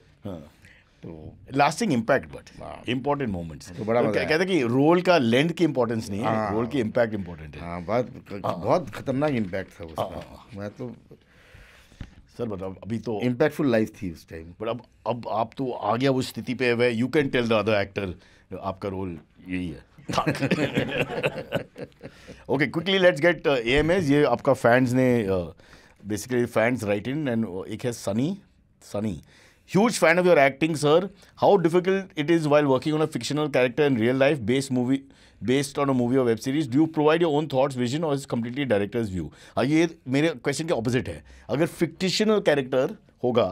तो lasting impact, but important moments. तो बड़ा मजा कहते हैं कि रोल का लेंथ की इंपॉर्टेंस नहीं है, रोल की इम्पैक्ट इम्पोर्टेंट है। हाँ, बहुत खतरनाक इम्पैक्ट था उसका। मैं तो सर बताओ, अभी तो इम्पैक्टफुल लाइफ थी उस टाइम, बट अब आप तो आ गया उस स्थिति पे है, you can tell the other actor आपका रोल यही है। Okay, quickly let's get AMAs। ये आपका फैंस ने basically fans write in, and एक है Sunny, huge fan of your acting, sir. How difficult it is while working on a fictional character in real life based on a movie or web series? Do you provide your own thoughts, vision, or is it completely director's view? ये मेरे question के opposite है। अगर फिक्टिशनल character होगा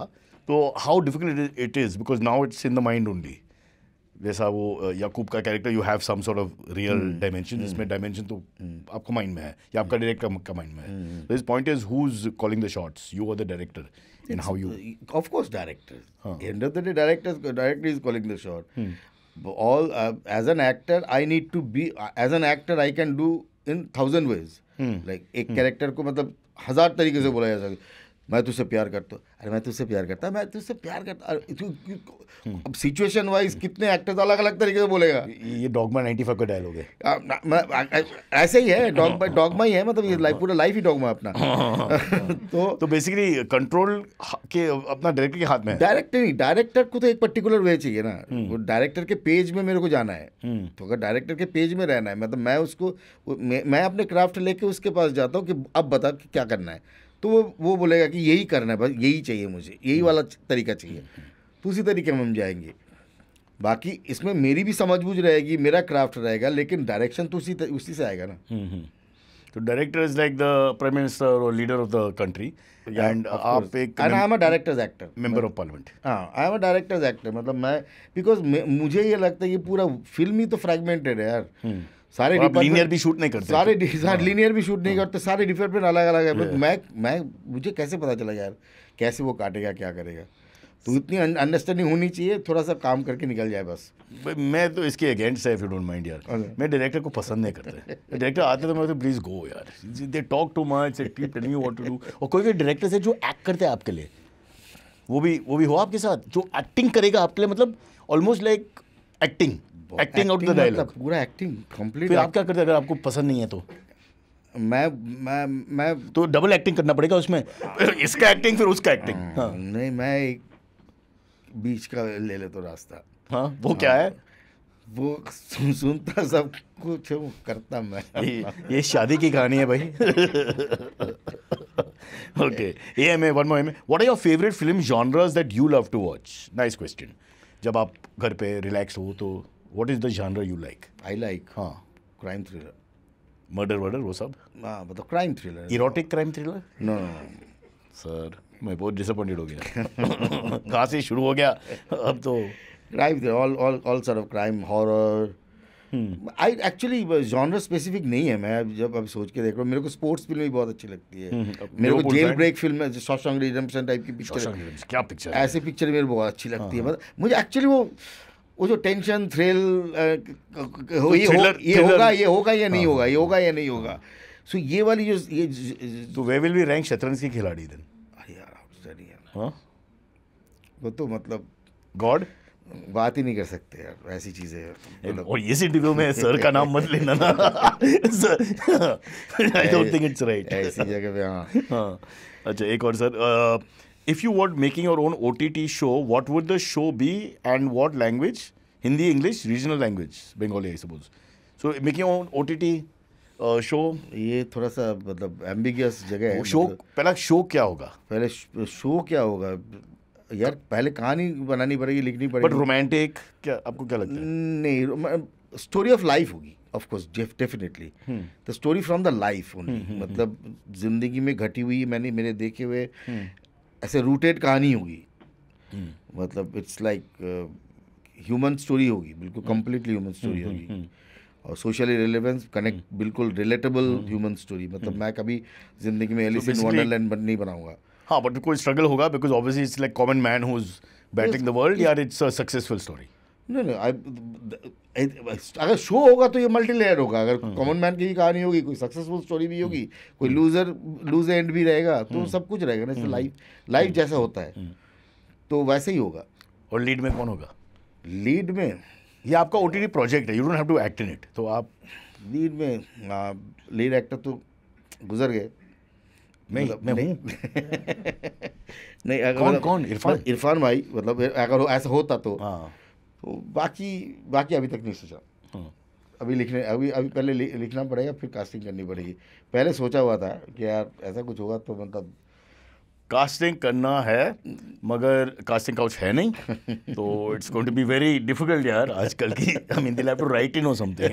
तो how difficult it is, because now it's in the mind only. जैसा वो याकूब का character, you have some sort of real dimension, जिसमें डायमेंशन तो आपको माइंड में है या आपका डायरेक्टर का माइंड में है। This point is who is calling the shots, you और the director, and how you? Of course director, end of the day director is calling the shot. All as an actor I need to be, as an actor I can do in 1000 ways। Like एक character को मतलब 1000 तरीके से बोला जा सकता। मैं तुझसे प्यार करता हूँ, अरे मैं तुझसे प्यार करता, मैं तुझसे प्यार करता। अब सिचुएशन वाइज कितने एक्टर्स अलग अलग तरीके से बोलेगा। ये डॉगमा 95 का डायलॉग है। ऐसे ही है, डॉगमा ही है, मतलब ये लाइफ, पूरा लाइफ ही डॉगमा अपना। तो बेसिकली कंट्रोल के अपना डायरेक्टर के हाथ में है। डायरेक्टर को तो एक पर्टिकुलर वे चाहिए ना, वो डायरेक्टर के पेज में मेरे को जाना है। तो अगर डायरेक्टर के पेज में रहना है, मतलब मैं उसको, मैं अपने क्राफ्ट लेके उसके पास जाता हूँ कि अब बता कि क्या करना है। तो वो बोलेगा कि यही करना है, बस यही चाहिए मुझे, यही वाला तरीका चाहिए, तो उसी तरीके में हम जाएंगे। बाकी इसमें मेरी भी समझ बूझ रहेगी, मेरा क्राफ्ट रहेगा, लेकिन डायरेक्शन तो उसी से आएगा ना। तो director is like the prime minister और leader of the country, and आप एक and I am a director's actor, member of parliament. हाँ, I am a director's actor, मतलब मैं, बिकॉज मुझे ये लगता है ये पूरा फिल्म ही तो फ्रेगमेंटेड है यार। सारे लीनियर भी शूट नहीं करते, सारे लीनियर भी शूट नहीं करते, सारे डिपार्टमेंट अलग अलग है। बट मैं मुझे कैसे पता चला यार कैसे वो काटेगा, क्या करेगा? तो इतनी अंडरस्टैंडिंग होनी चाहिए, थोड़ा सा काम करके निकल जाए बस। मैं तो इसके अगेंस्ट है, इफ यू डोंट माइंड यार। मैं डायरेक्टर को पसंद नहीं करता। डायरेक्टर आते तो मैं तो प्लीज गो यार, they talk too much, they keep telling you what to do. और कोई कोई डायरेक्टर है जो एक्ट करते हैं आपके लिए, वो भी हो आपके साथ, जो एक्टिंग करेगा आपके लिए, मतलब almost like acting out the dialogue, पूरा एक्टिंग कंप्लीट। फिर आप क्या करते हैं अगर आपको पसंद नहीं है तो? मैं तो डबल एक्टिंग करना पड़ेगा उसमें, इसका एक्टिंग फिर उसका एक्टिंग। हाँ। नहीं, मैं एक बीच का ले ले तो रास्ता। हाँ, वो क्या है? वो सुनता सब कुछ, वो करता मैं। ये शादी की कहानी है भाई। Okay, AMA, one more AMA. What are your favorite film genres that you love to watch? Nice question. जब आप घर पे रिलैक्स हो तो what is the genre you like? I like हाँ, क्राइम थ्रिलर, मर्डर वो सब। हाँ, मतलब crime thriller, erotic crime thriller? No sir, मैं बहुत डिसअपॉइंटेड हो गया। कहाँ से शुरू हो गया अब तो? Crime thriller, all sort of crime, horror. I actually genre specific नहीं है। मैं जब अब सोच के देख रहा हूँ, मेरे को स्पोर्ट्स फिल्म भी बहुत अच्छी लगती है। मेरे को jail break film, Shawshank Redemption type की पिक्चर, क्या पिक्चर, ऐसे पिक्चर मेरे को बहुत अच्छी लगती है। मतलब मुझे एक्चुअली वो जो टेंशन, थ्रिल, ये होगा या नहीं होगा, ये होगा या नहीं होगा, सो ये वाली जो ये तो वे विल बी रैंक शतरंज की खिलाड़ी देन? अरे यार आउटस्टैंडिंग है। हाँ, वो तो मतलब गॉड बात ही नहीं कर सकते यार, ऐसी चीजें। और इस इंटरव्यू में सर का नाम मत लेना ना। I don't think it's right ऐसी जगह पे। हाँ, अच्छा, एक और sir, if you were making your own OTT show, what would the show be and what language? Hindi, English, regional language, Bengali, I suppose. So making your own OTT show, ये थोड़ा सा मतलब एम्बिगियस जगह है। Show पहला show क्या होगा? पहले शो क्या होगा यार? पहले कहानी बनानी पड़ेगी, लिखनी पड़ेगी। बट रोमांटिक क्या, आपको क्या लगता है? नहीं, स्टोरी ऑफ लाइफ होगी, of course, definitely the story from the life only. मतलब जिंदगी में घटी हुई, मैंने मेरे देखे हुए ऐसे रूटेड कहानी होगी। मतलब इट्स लाइक ह्यूमन स्टोरी होगी, बिल्कुल कंप्लीटली ह्यूमन स्टोरी होगी, और सोशली रिलेवेंस, कनेक्ट, बिल्कुल रिलेटेबल ह्यूमन स्टोरी। मतलब मैं कभी जिंदगी में एलिस इन वंडरलैंड नहीं बनाऊंगा। हाँ, बट कोई स्ट्रगल होगा, because obviously it's like common man who is battling the world, यार इट्स अ सक्सेसफुल स्टोरी। नहीं, अगर शो होगा तो ये मल्टी लेयर होगा। अगर कॉमन मैन की कहानी होगी, कोई सक्सेसफुल स्टोरी भी होगी, कोई लूज एंड भी रहेगा, तो सब कुछ रहेगा ना। लाइफ जैसा होता है तो वैसे ही होगा। और लीड में कौन होगा? लीड में, ये आपका OTT प्रोजेक्ट है, you don't have to act in it, तो आप लीड में लीड एक्टर तो गुजर गए। मैं हूँ। नहीं, अगर कौन? इरफान भाई, मतलब अगर ऐसा होता तो हाँ, तो बाकी अभी तक नहीं सोचा। अभी पहले लिखना पड़ेगा, फिर कास्टिंग करनी पड़ेगी। पहले सोचा हुआ था कि यार ऐसा कुछ होगा तो मतलब कास्टिंग करना है, मगर कास्टिंग काउच है नहीं, तो it's going to be very difficult यार आजकल की। I mean they have to write in और समथिंग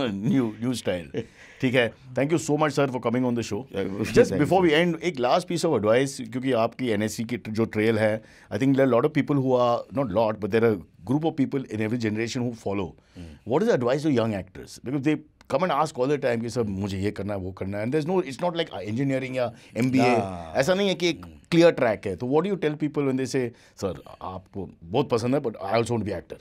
न्यू स्टाइल। ठीक है, thank you so much sir for coming on the show. Just before we end, एक लास्ट पीस ऑफ एडवाइस, क्योंकि आपकी NSC की जो ट्रेल है, I think there are lot of people who are not lot, but there are group of people in every generation who follow. What is advice to young actors? Because they come and ask all the time कि sir मुझे ये करना है, वो करना है, and there's no, it's not like engineering या MBA, ऐसा नहीं है कि एक clear track है। तो what do you tell people when they say sir आपको बहुत पसंद है but I also want to be actor?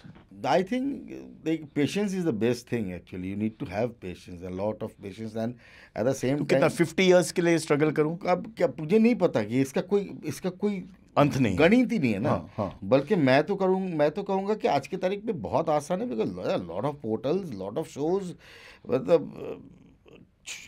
I think like patience is the best thing actually. You need to have patience, a lot of patience, and at the same time कितना 50 years के लिए struggle करूँ? अब क्या, मुझे नहीं पता कि इसका कोई अंत नहीं, गणित ही नहीं है ना। हाँ। बल्कि मैं तो कहूँगा कि आज की तारीख में बहुत आसान है, because lot of portals, lot of shows, मतलब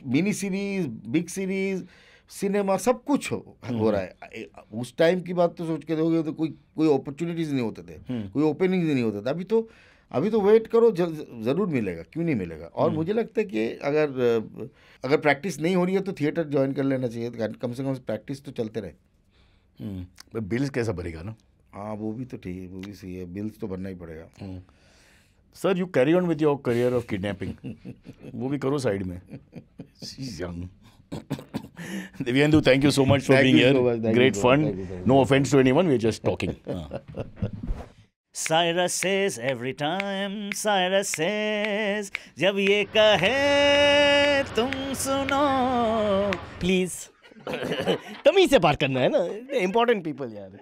mini series, big series, cinema, सब कुछ हो रहा है। उस टाइम की बात तो सोच के देखोगे तो कोई अपॉर्चुनिटीज नहीं होते थे, कोई ओपनिंग्स नहीं होते थे। अभी तो अभी तो वेट करो, ज़रूर मिलेगा, क्यों नहीं मिलेगा। और मुझे लगता है कि अगर प्रैक्टिस नहीं हो रही है तो थिएटर ज्वाइन कर लेना चाहिए, कम से कम प्रैक्टिस तो चलते रहे। बिल्स कैसा भरेगा ना। हाँ वो भी तो ठीक है, वो भी सही है, बिल्स तो भरना ही पड़ेगा। Sir you carry on with your career of kidnapping, वो भी करो साइड में। Divyendu, thank you so much for being here. Great fun. No offense to anyone, we're just talking. Cyrus says every time, Cyrus says, जब ये कहे तुम सुनो, please तमीज से बात करना है ना, इम्पोर्टेंट पीपल यार।